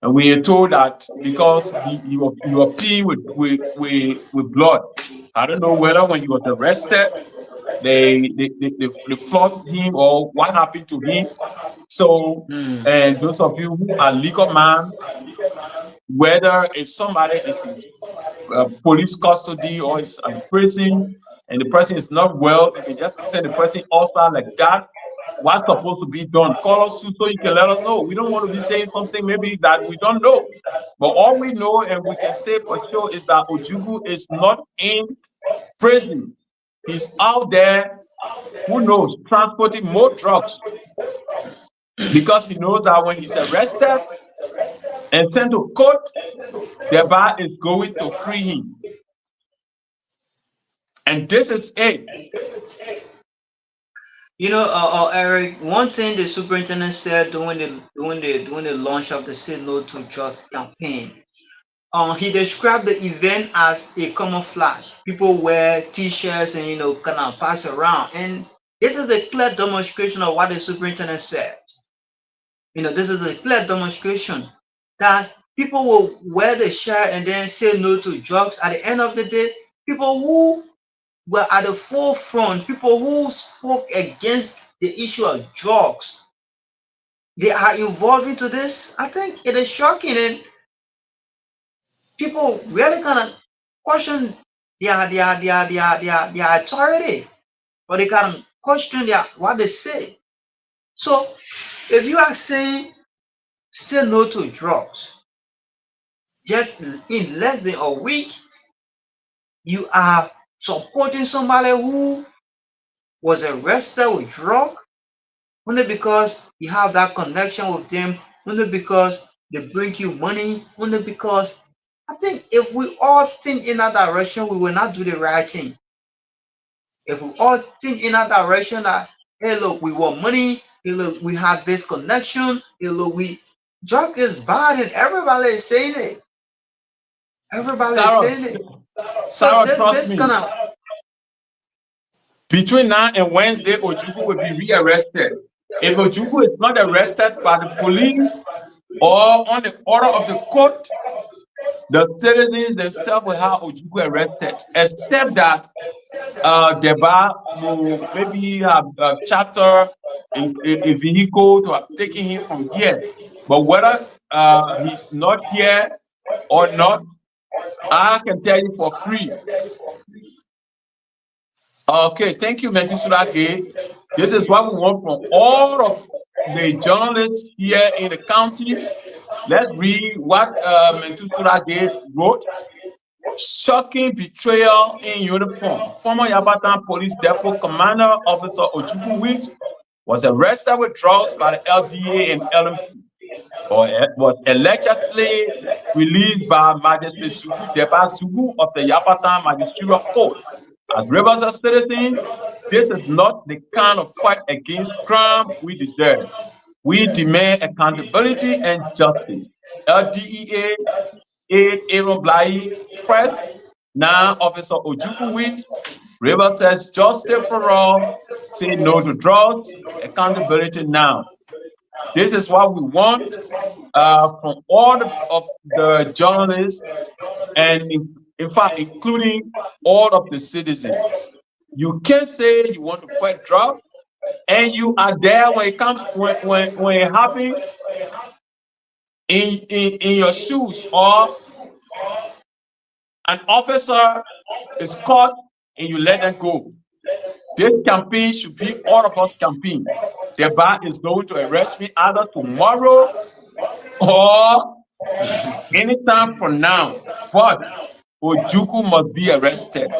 And we are told that because he was clean with blood. I don't know whether when he was arrested, they flogged him or what happened to him. So, and those of you who are legal man, whether if somebody is in police custody or is in prison and the person is not well, you can just send the person outside like that. What's supposed to be done? Call us so you can let us know. We don't want to be saying something maybe that we don't know. But all we know and we can say for sure is that Ojukwu is not in prison. He's out there, who knows, transporting more drugs. Because he knows that when he's arrested and sent to court, the bar is going to free him. And this is it. Eric, one thing the superintendent said during the launch of the Say No to Drugs campaign, he described the event as a camouflage. People wear T-shirts and kind of pass around, and this is a clear demonstration of what the superintendent said. This is a clear demonstration that people will wear the shirt and then say no to drugs. At the end of the day, people who were at the forefront, people who spoke against the issue of drugs, they are involved into this. I think it is shocking, and people really kind of question their authority, or they kind of question what they say. So if you are saying say no to drugs, just in less than a week, you are supporting somebody who was arrested with drug, only because you have that connection with them, only because they bring you money, only because I think if we all think in that direction, we will not do the right thing. If we all think in that direction that, hey, look, we want money, hey, look, we have this connection, hey, look, drug is bad, and everybody is saying it. Everybody is saying it. So Trust this me. kind of Between now and Wednesday, Ojukwu will be rearrested. If Ojukwu is not arrested by the police or on the order of the court, the citizens themselves will have Ojukwu arrested, except that Deba will maybe have charter a vehicle to have taken him from here. But whether he's not here or not, I can tell you for free. Okay, thank you, Methuselah Gay. This is what we want from all of the journalists here in the county. Let's read what Methuselah Gay wrote. Shocking betrayal in uniform. Former Yabatan Police Depot Commander Officer Ojukwu Weeks was arrested with drugs by the LDA and LMP, or was allegedly released by Magistrate Sugu Deba Sugu of the Yabatan Magisterial Court. As Rivers citizens, this is not the kind of fight against crime we deserve. We demand accountability and justice. LDEA Aaron Blai first, now Officer Ojukwu Weeks. Rivers says justice for all, say no to drugs, accountability now. This is what we want from all of the journalists, and in fact, including all of the citizens. You can't say you want to fight drugs, and you are there when it comes when it happens in your shoes, or an officer is caught and you let them go. This campaign should be all of us campaign. The bar is going to arrest me either tomorrow or anytime from now. But Ojukwu must be arrested.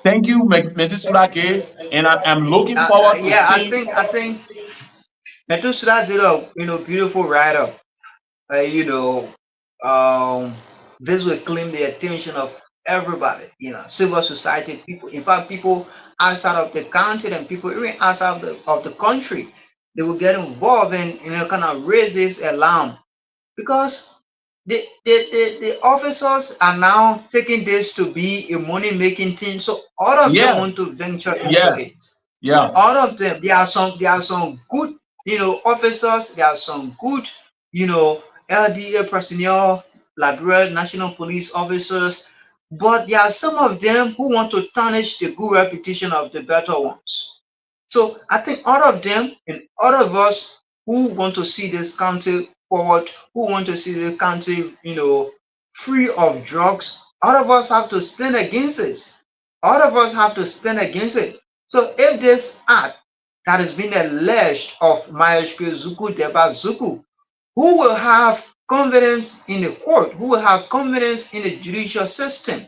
Thank you, Methuselah Gay, and I'm looking forward to seeing. I think Methuselah did a beautiful write-up. This will claim the attention of everybody, civil society people. In fact, people outside of the country and people even outside of the country, they will get involved and kind of raise this alarm, because the officers are now taking this to be a money-making thing. So all of them want to venture into it. Yeah. All of them. There are some good, officers. There are some good, LDA personnel, Liberia National Police officers. But there are some of them who want to tarnish the good reputation of the better ones. So I think all of them and all of us who want to see this country forward, who want to see the country, free of drugs, all of us have to stand against this. All of us have to stand against it. So if this act that has been alleged of Maestro Zuku Deba Zuku, who will have confidence in the court, who will have confidence in the judicial system,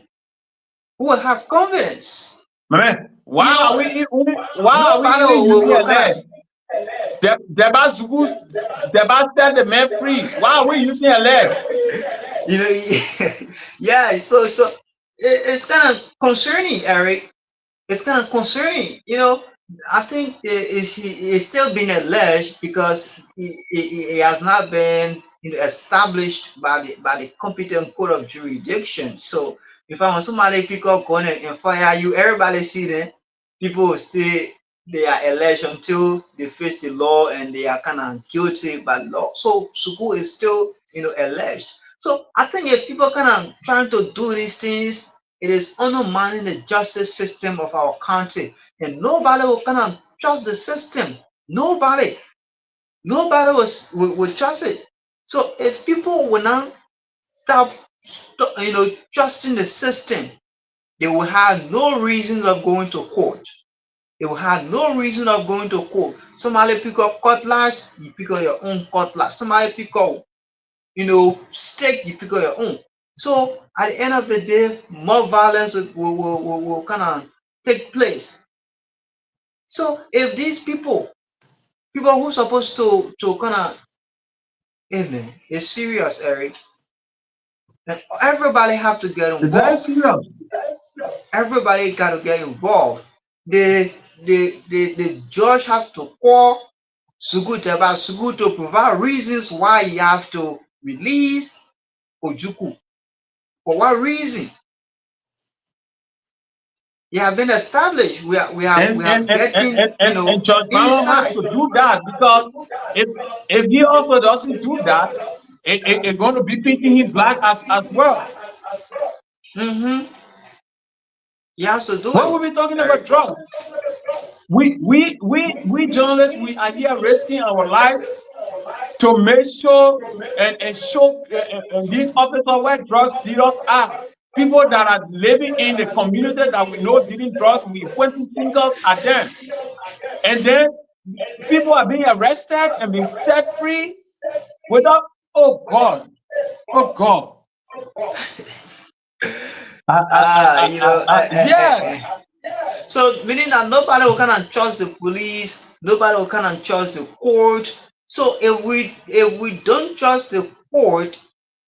who will have confidence? Man, why are we using alleged? Deba Zugu, Deba set the man free. Why are we using alleged? Yeah. So it's kind of concerning, Eric. It's kind of concerning. I think it's still been alleged because it has not been, established by the competent court of jurisdiction. So if I want somebody pick up gun and fire you, everybody see them. People will say they are alleged until they face the law and they are kind of guilty by law. So Suku is still, alleged. So I think if people kind of trying to do these things, it is undermining the justice system of our country, and nobody will kind of trust the system. Nobody will trust it. So if people will not stop, trusting the system, they will have no reason of going to court. They will have no reason of going to court. Somebody pick up cutlass, you pick up your own cutlass. Somebody pick up, stick, you pick up your own. So at the end of the day, more violence will kind of take place. So if these people who supposed to kind of, hey man, it's serious, Eric. And everybody have to get Is that involved. serious? Everybody got to get involved. The judge have to call Sugu to provide reasons why he have to release Ojukwu. For what reason? He have been established. We have getting, And Judge Brown has inside. to do that, because if he also doesn't do that, it's going to be painting him black as well. Mm-hmm. He has to do When it. we be talking about drugs, we journalists, we are here risking our life to make sure and show and these officers where drugs dealers are. People that are living in the community that we know dealing drugs, we pointing fingers at them. And then people are being arrested and being set free without, oh God. Yeah. So meaning that nobody will kind of trust the police, nobody will kind of trust the court. So if we don't trust the court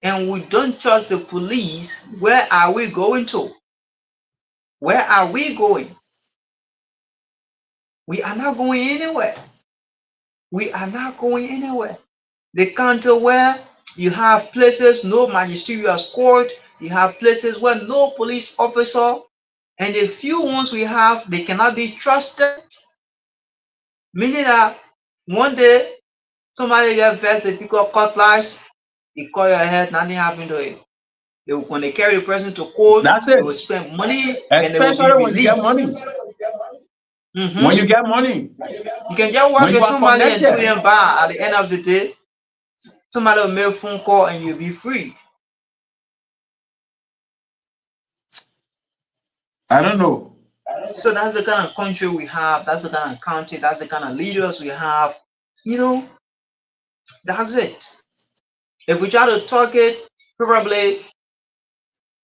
and we don't trust the police, where are we going to? Where are we going? We are not going anywhere. We are not going anywhere. The country where you have places no magisterial court, you have places where no police officer, and the few ones we have, they cannot be trusted. Meaning that one day somebody get vexed, they pick up cutlass, you call your head, nothing happened to it. When they carry the person to court, That's they it. will spend money and they will Especially be when you get money. released. When you get money. You can just work When you with are somebody and do connected. them bad. At the end of the day, somebody will make a phone call and you'll be free. I don't know. So that's the kind of country we have. That's the kind of country. That's the kind of leaders we have. That's it. If we try to talk it, probably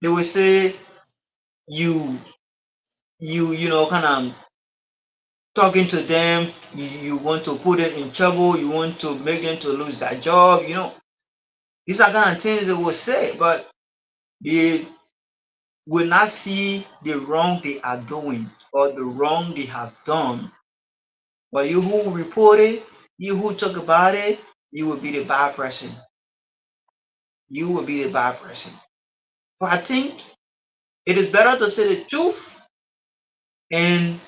they will say you kind of talking to them. You want to put them in trouble. You want to make them to lose their job. These are kind of things they will say, but they will not see the wrong they are doing or the wrong they have done. But you who report it, you who talk about it, you will be the bad person. You will be the bad person. But I think it is better to say the truth and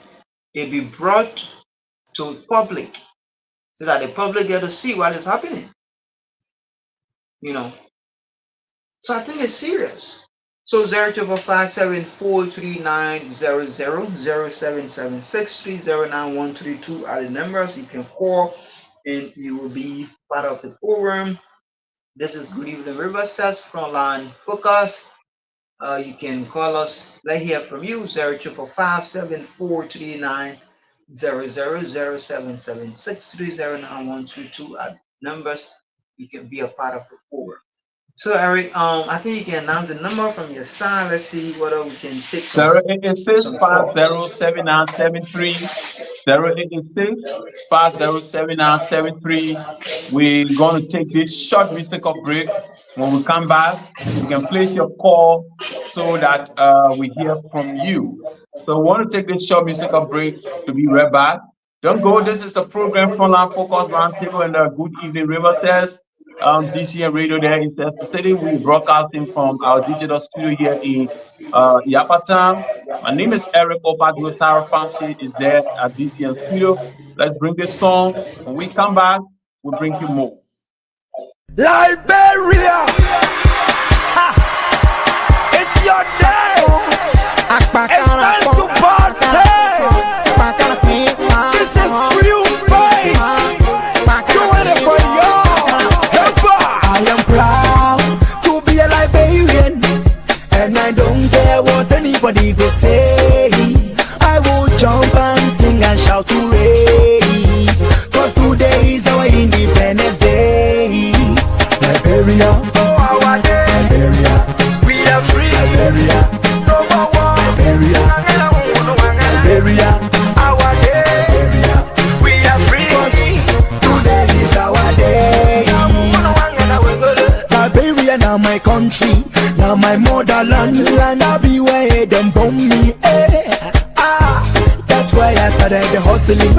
it be brought to public so that the public get to see what is happening. So I think it's serious. So 0557439000776309132 are the numbers you can call and you will be part of the program. This is Good Evening Riverside Frontline Focus. You can call us. Let's hear from you. 0557439000776309132 are numbers you can be a part of the program. So Eric, I think you can announce the number from your side. Let's see whether we can take some 086507973. 086507973. We're going to take this short musical break. When we come back, you can place your call so that we hear from you. So we want to take this short musical break to be right back. Don't go. This is the program Frontline Focus Roundtable and Good Evening Rivertest. DCM Radio there in Test City. We're broadcasting from our digital studio here in Yapatan. My name is Eric Opadwo. Sarah Fancy is there at DCM studio. Let's bring this song. When we come back, we'll bring you more. Liberia, it's your day. It's time to party. This is real fight. Doing it for y'all. I am proud to be a Liberian, and I don't care what anybody go say. I will jump and sing and shout hooray, 'cause today is our Independence Day. Liberia, oh our day. Liberia, we are free. Liberia, no more war. Liberia, Liberia, our day. Liberia, we are free. 'Cause today is our day. Liberia now my country, now my motherland, and I be where them bomb me. That's why I started the hustling.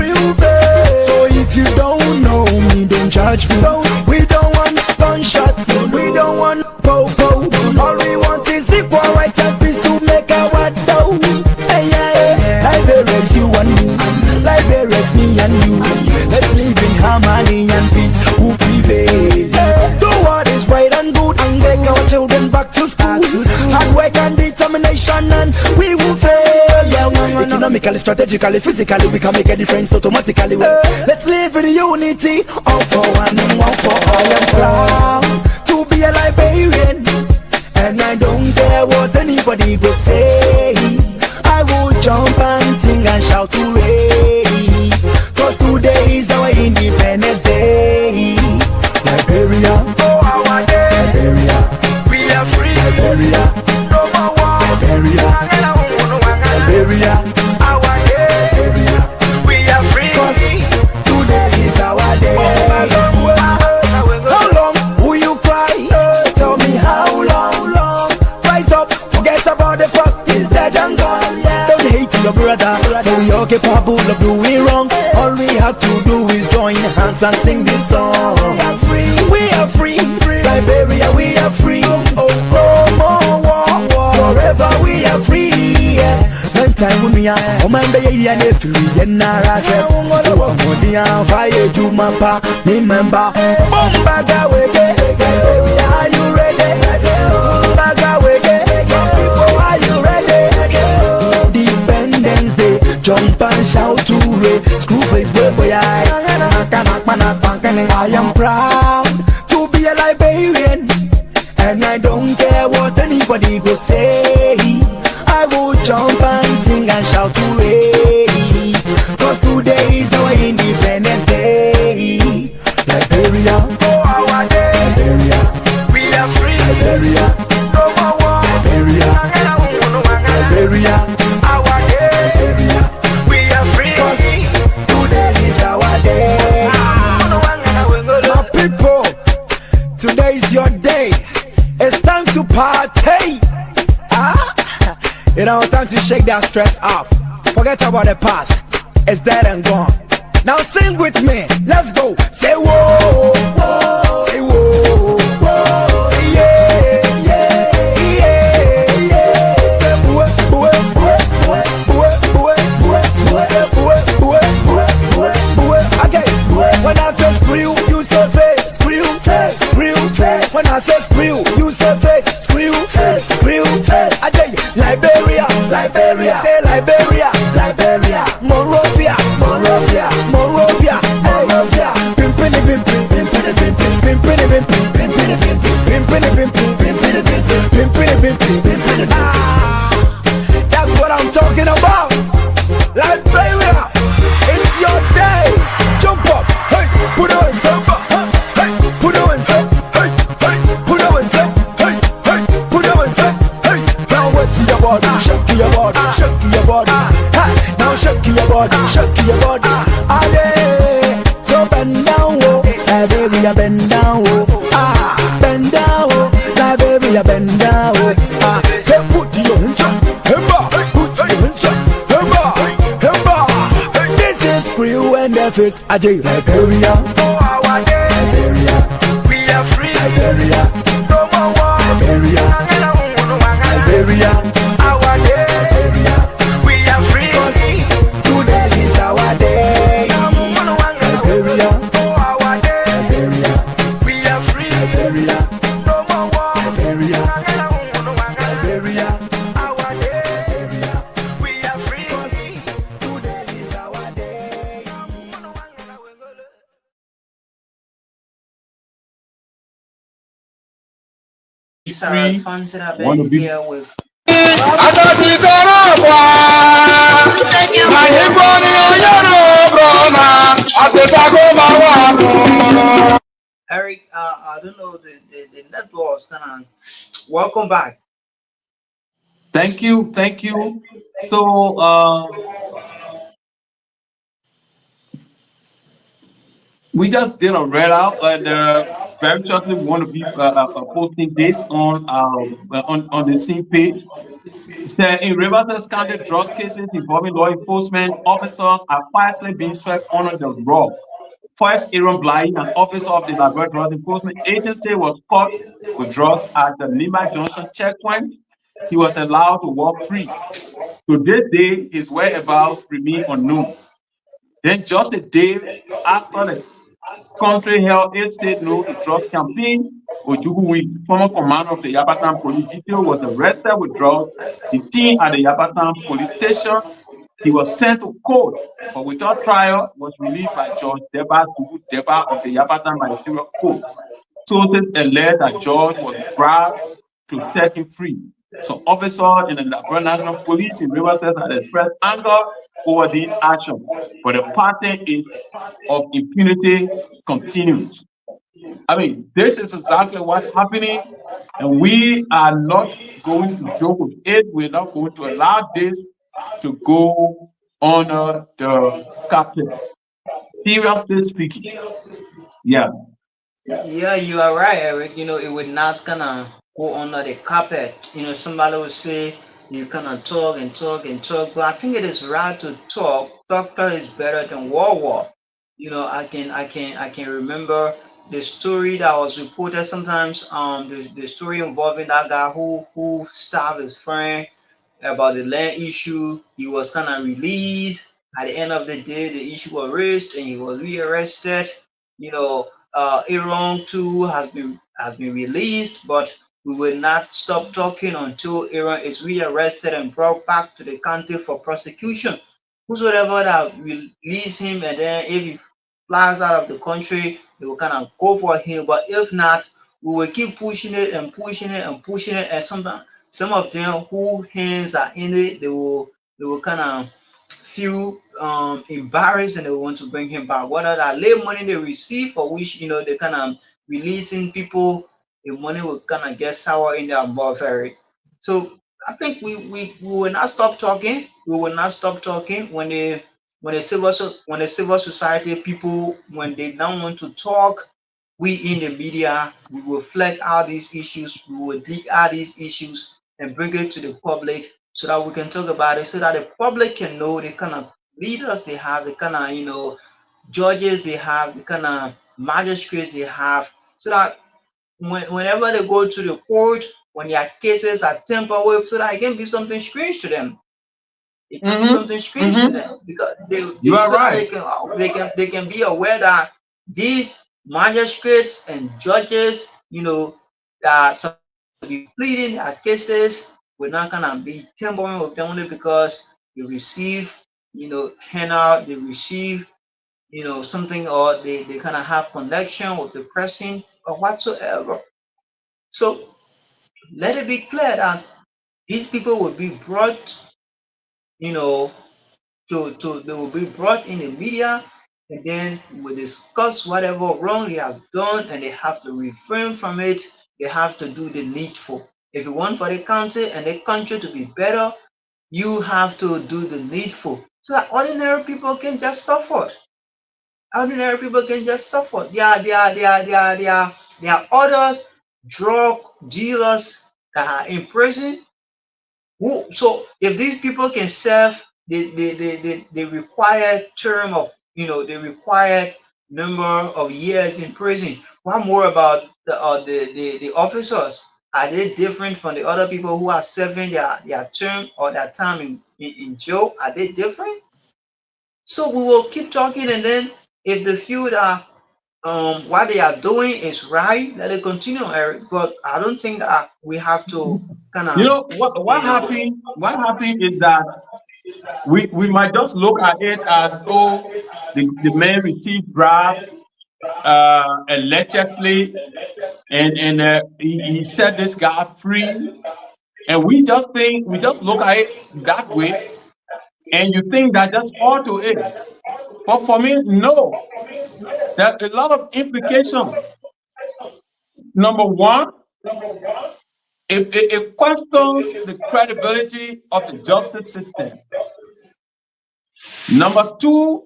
So if you don't know me, don't judge me. We don't want gunshots, we don't want po-po. All we want is equal rights and peace to make our dough. Hey, yeah, Liberians, you and me, Liberians, me and you. Let's live in harmony and peace, who prevail. Do what is right and good and take our children back to school. Hard work and determination and we will fail. Economically, strategically, physically, we can make a difference automatically. Let's live in unity, all for one and one for all. I'm proud to be a Liberian, and I don't care what anybody go say. I will jump and sing and shout hooray, 'cause today is our Independence Day. Liberia, oh our day. Liberia, we are free. Liberia, no more war. Liberia, Liberia, our day. Liberia, we are free. 'Cause today is our day. How long will you cry? Tell me how long? Rise up, forget about the past. It's dead and gone. Don't hate your brother, for we are capable of doing wrong. All we have to do is join hands and sing this song. We are free. Liberia, we are free. Oh, no more war. Forever we are free. Time when we are, oh man, baby, and if we are not, fire to my pa, remember, Bombaga, are you ready? Bombaga, people, are you ready? Independence Day, jump and shout to Ray, screw face, boy, I am proud to be a Liberian, and I don't care what anybody go say. I will jump and sing and shout hooray, 'cause today is our Independence Day. Liberia, oh our day. Liberia, we are free. Liberia, no more war. Liberia, Liberia, our day. Liberia, we are free. 'Cause today is our day. My people, today is your day. It's time to party. You know, time to shake that stress off. Forget about the past, it's dead and gone. Now sing with me, let's go. Say whoa, whoa. Say whoa, whoa. Yeah, yeah, yeah, yeah. Say boo, boo, boo, boo, boo, boo, boo, boo. Okay, when I say screw, you say face. Screw, face, screw, face. When I say screw, you say face. Screw, face, screw, face. I tell you, Liberia, Liberia, say Liberia, Liberia, Monrovia, Monrovia, Monrovia, Monrovia. Pimpini, pimpini, pimpini, pimpini, pimpini, pimpini, pimpini, pimpini, pimpini, pimpini, pimpini, pimpini, pimpini. That's what I'm talking about. Liberia, it's your day. Jump up, hey, put on some, hey, put on some, hey, hey, put on some, hey, hey, put on some, hey. Now what's your body? Shake your body, shake your body. Now shake your body, shake your body. So bend down, oh, baby, bend down, oh, bend down, oh. face Ajay. Liberia, Liberia, we are free. Liberia, no more war. Liberia, Liberia, our day. Liberia, we are free. Today is our day. Liberia, our day. Liberia, we are free. Liberia, no more war. Liberia, Liberia, our day. Liberia, we are free. Today is our day. Sarah Free. Fancy, I've Want to been be here with Eric. I don't know, the network is kind of. Welcome back. Thank you. So we just did a readout, and very shortly we want to be posting this on the same page. It said, in Rivers County, drugs cases involving law enforcement officers are quietly being swept under the rug. First, Aaron Bly, an officer of the Liberia Drug Enforcement Agency, was caught with drugs at the Lima Junction checkpoint. He was allowed to walk free. To this day, his whereabouts remain unknown. Then, just a day after the country held its state no to drug campaign, Ojukwu, former commander of the Yabatan Police Detail, was arrested with drugs. The team at the Yabatan Police Station. He was sent to court, but without trial, was released by Judge Deba Dugu Deba of the Yabatan Ministerial Court. Sources allege that George was bribed to set him free. So officers in the Liberia National Police in Rivers State had expressed anger over the action, but the pattern of impunity continues. I mean, this is exactly what's happening, and we are not going to joke with it. We're not going to allow this to go under the carpet. Seriously speaking, yeah. Yeah, you are right, Eric. It would not gonna go under the carpet. Somebody would say you cannot talk and talk and talk, but I think it is right to talk. Talker is better than war. I can remember the story that was reported sometimes. The story involving that guy who stabbed his friend about the land issue. He was kind of released. At the end of the day, the issue was raised and he was rearrested. Aaron too has been released, but we will not stop talking until Aaron is rearrested and brought back to the country for prosecution. Whosoever that release him, and then if he flies out of the country, they will kind of go for him. But if not, we will keep pushing it and pushing it and pushing it. And sometimes some of them who hands are in it, they will kind of feel embarrassed and they want to bring him back. Whether that late money they receive, for which they kind of releasing people, the money will kind of get sour in their mouth. So I think we will not stop talking. We will not stop talking when the civil society people, when they don't want to talk. We in the media, we will flag out these issues. We will dig out these issues and bring it to the public so that we can talk about it, so that the public can know the kind of leaders they have, the kind of judges they have, the kind of magistrates they have, so that whenever they go to the court, when their cases are tampered with, so that it can be something strange to them. It can be something strange to them, because You are so that right. they can be aware that these magistrates and judges, that some be pleading their cases, we're not gonna be tampering with them only because they receive, handout, they receive, something, or they kind of have connection with the person or whatsoever. So let it be clear that these people will be brought, you know, they will be brought in the media, and then we discuss whatever wrong they have done, and they have to refrain from it. They have to do the needful. If you want for the country and the country to be better, you have to do the needful, so that ordinary people can just suffer. Ordinary people can just suffer. There are other drug dealers that are in prison. So if these people can serve the required term of the required number of years in prison. What more about the officers? Are they different from the other people who are serving their term or their time in jail? Are they different? So we will keep talking, and then if they feel that what they are doing is right, let it continue, Eric. But I don't think that we have to kind You of, know what happened? What happened is that we might just look at it as, oh, the man received bribe allegedly, and he set this guy free, and we just look at it that way, and you think that that's all to it. But for me, no, there's a lot of implications. Number one, it questions the credibility of the justice system. Number two,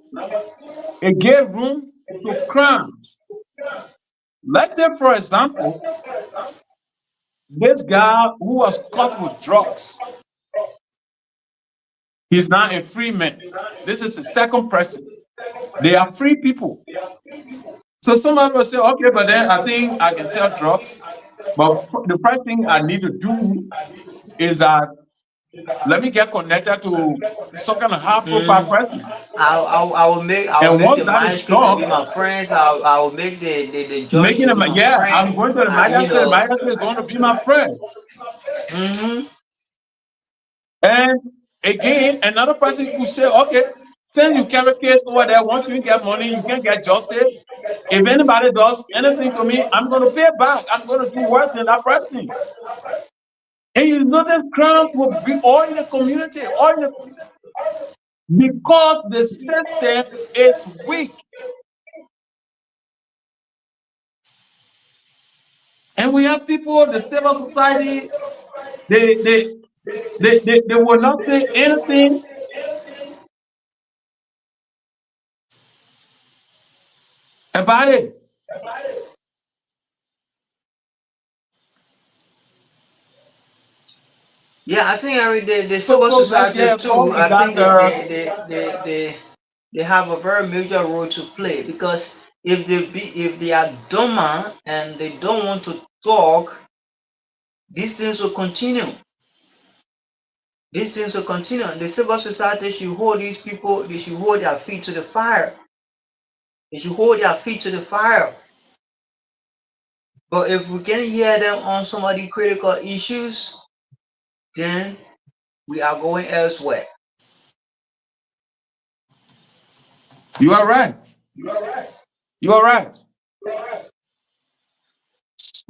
it gave room to crimes. Let's say, for example, this guy who was caught with drugs, he's now a free man. This is the second person. They are free people. So somebody will say, okay, but then I think I can sell drugs. But the first thing I need to do is that let me get connected to some kind of high-profile person. I will make the magistrate to be my friends. I will make the judge Making to them, be my yeah, friend. I'm going to the magistrate. The magistrate is going to be my friend. And again, another person could say, okay, since you carry case over there, once you get money, you can get justice. If anybody does anything to me, I'm going to pay back. I'm going to do worse than that person. And you know that crimes will be all in the community, because the system is weak. And we have people, the civil society, they will not say anything. About it. Yeah, I think the civil society too. I think they have a very major role to play, because if they are dumber and they don't want to talk, these things will continue. These things will continue. The civil society should hold these people. They should hold their feet to the fire. They should hold their feet to the fire. But if we can hear them on some of the critical issues, then we are going elsewhere. You are right. You are right.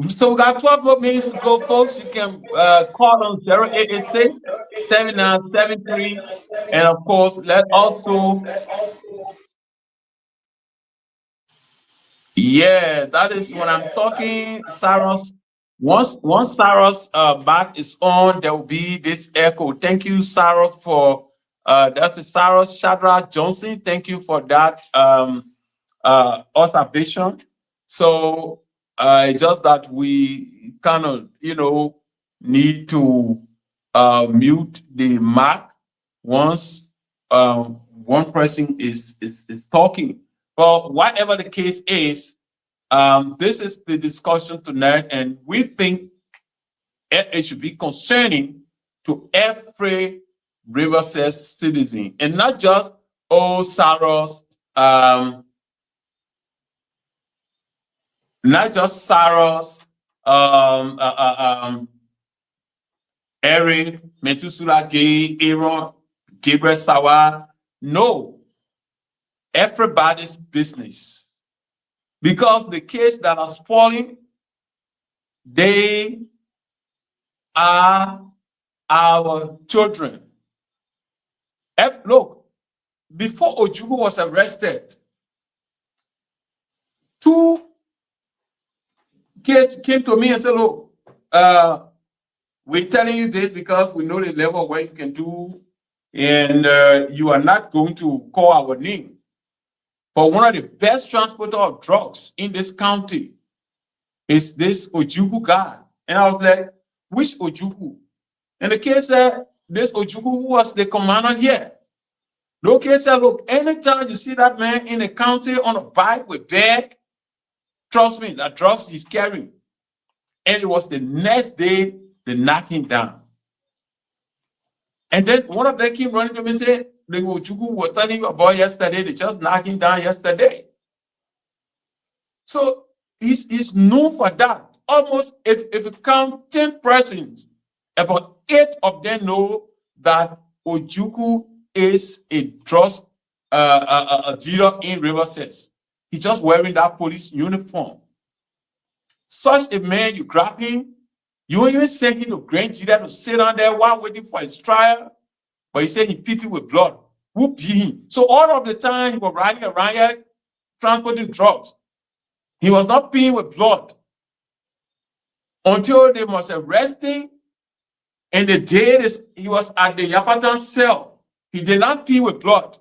So we got 12 more minutes to go, folks. You can call on 0886-7973. And of course, let also, yeah, that is when I'm talking, Saros. Once Saros back is on, there will be this echo. Thank you, Saros, for that's a Saros Shadrach Johnson. Thank you for that observation. So just that we kind of, need to mute the mic once one person is talking. But whatever the case is, this is the discussion tonight, and we think it should be concerning to every Riverside citizen, and not just Saros, not just Saros, Eric, Metusula Gay, Aaron, Gabriel Sawa. No, everybody's business. Because the kids that are spoiling, they are our children. Look, before Ojukwu was arrested, 2 kids came to me and said, look, we're telling you this because we know the level of what you can do, and you are not going to call our name. But one of the best transporters of drugs in this county is this Ojukwu guy. And I was like, which Ojukwu? And the kid said, this Ojukwu who was the commander here. No case said, look, anytime you see that man in the county on a bike with bag, trust me, that drugs he's carrying. And it was the next day they knocked him down. And then one of them came running to me and said, the Ojukwu were telling you about yesterday, they just knocked him down yesterday. So he's known for that. Almost, if you count 10 persons, about 8 of them know that Ojukwu is a drug dealer in River State. He's just wearing that police uniform. Such a man, you grab him, you even send him to Grand Jury to sit down there while waiting for his trial. But he said he beat him with blood. Who beat him? So all of the time he was riding around here transporting drugs. He was not peeing with blood until they must arrest him. And the day he was at the Yapatan cell, he did not pee with blood.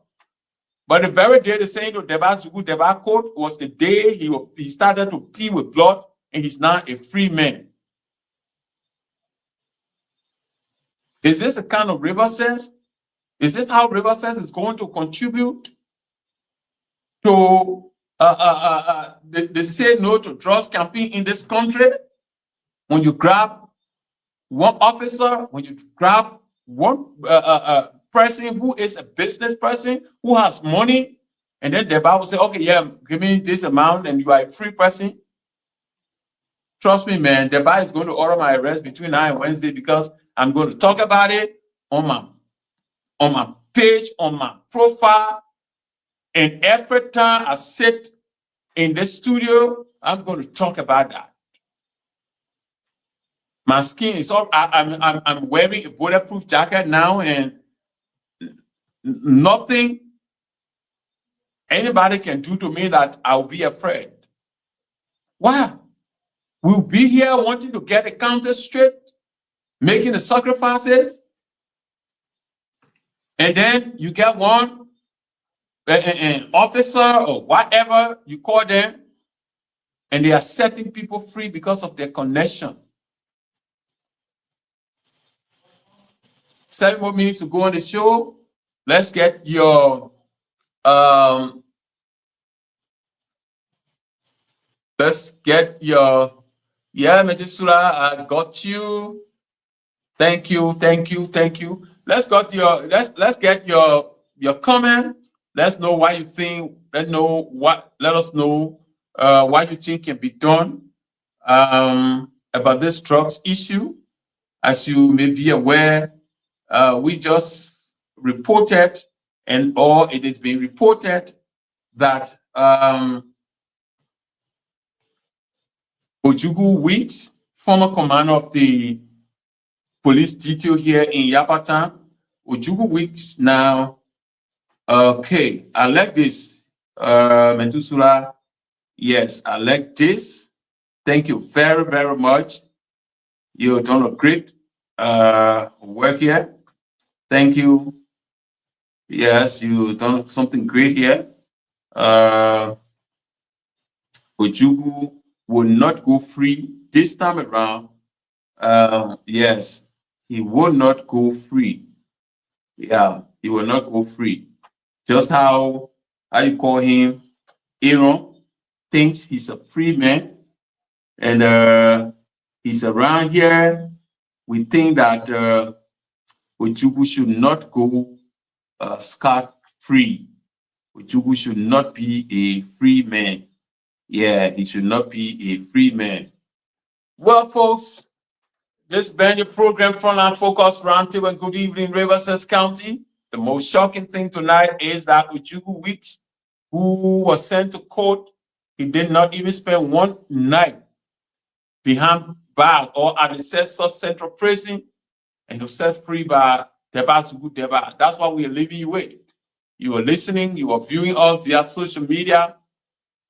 But the very day they saying to Deba Court was the day he started to pee with blood, and he's now a free man. Is this a kind of River Sense? Is this how River Sense is going to contribute to the say no to drugs campaign in this country? When you grab one officer, when you grab one person who is a business person who has money, and then the Bible say, okay, yeah, give me this amount and you are a free person. Trust me, man, the Bible is going to order my arrest between now and Wednesday because I'm going to talk about it on my page, on my profile. And every time I sit in the studio, I'm going to talk about that. My skin is all, I'm wearing a bulletproof jacket now, and nothing anybody can do to me that I'll be afraid. Why? We'll be here wanting to get the counter straight, making the sacrifices, and then you get one an officer or whatever you call them, and they are setting people free because of their connection. 7 more minutes to go on the show. Let's get your yeah, Metisula, I got you. Thank you. Let's get your comment. Let's know what you think. Let us know what you think can be done about this drugs issue. As you may be aware, we just reported, or it is being reported that Ojukwu Weeks, former commander of the police detail here in Yapatan, Ojukwu Weeks now. Okay, I like this, Metusula. Yes, I like this. Thank you very, very much. You've done a great work here. Thank you. Yes, you've done something great here. Ojukwu will not go free this time around. Yes, he will not go free. Yeah, he will not go free. Just how you call him, Aaron thinks he's a free man, and he's around here. We think that Ojukwu should not go scot-free. Ojukwu should not be a free man. Yeah, he should not be a free man. Well, folks, this has been your program, Frontline Focus Roundtable, and good evening, Riverside County. The most shocking thing tonight is that Ojukwu Weeks, who was sent to court, he did not even spend one night behind bars or at the Central Prison, and he was set free by Deba. That's what we are leaving you with. You are listening, you are viewing us via social media,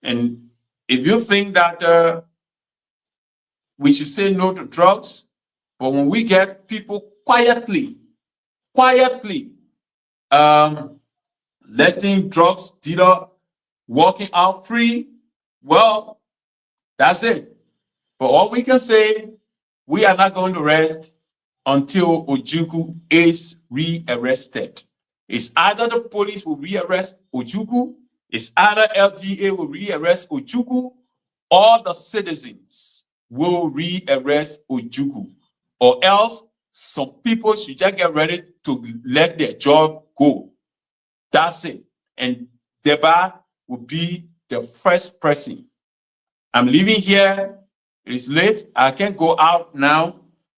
and if you think that we should say no to drugs, but when we get people quietly letting drugs dealer walking out free, well, that's it. But all we can say, we are not going to rest until Ojukwu is re-arrested. It's either the police will rearrest Ojukwu, it's either LDA will rearrest Ojukwu, or the citizens will rearrest Ojukwu, or else some people should just get ready to let their job go. That's it. And Deba will be the first person. I'm leaving here. It's late. I can't go out now.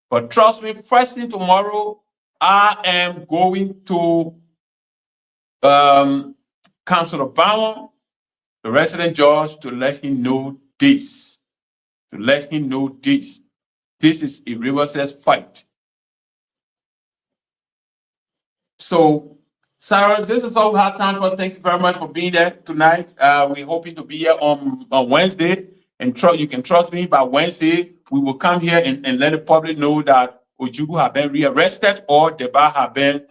But trust me, first thing tomorrow, I am going to Councilor Bowen, the resident judge, to let him know this. To let him know this. This is a River's fight. So, Sarah, this is all we have time for. Thank you very much for being there tonight. We're hoping to be here on Wednesday. And you can trust me, by Wednesday, we will come here and let the public know that Ojukwu have been rearrested or Deba have been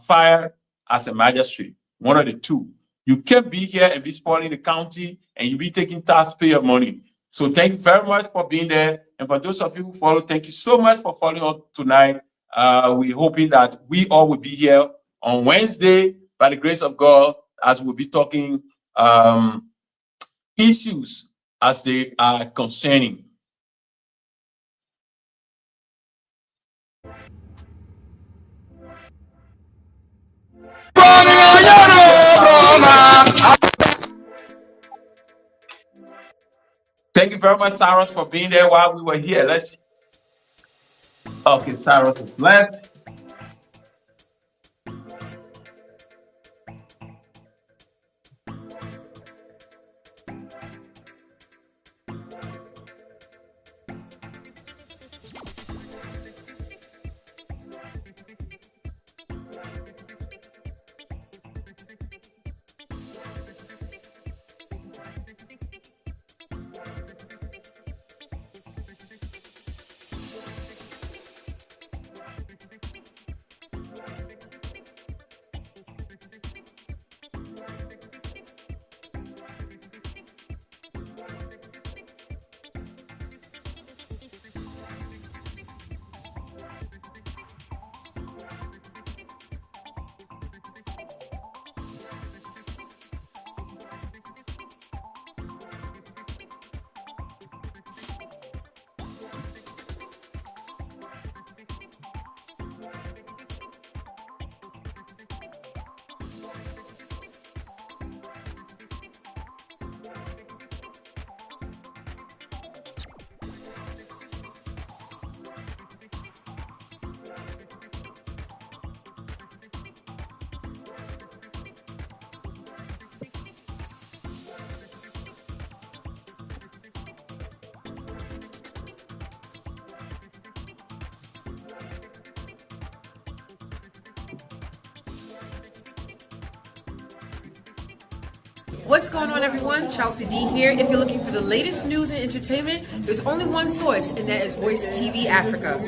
fired as a magistrate. One of the two. You can't be here and be spoiling the county and you be taking taxpayer money. So thank you very much for being there. And for those of you who follow, thank you so much for following us tonight. We're hoping that we all will be here on Wednesday by the grace of God as we'll be talking issues as they are concerning. Thank you very much, Cyrus, for being there while we were here. Okay, Cyrus is left. What's going on, everyone? Chelsea D here. If you're looking for the latest news and entertainment, there's only one source, and that is Voice TV Africa.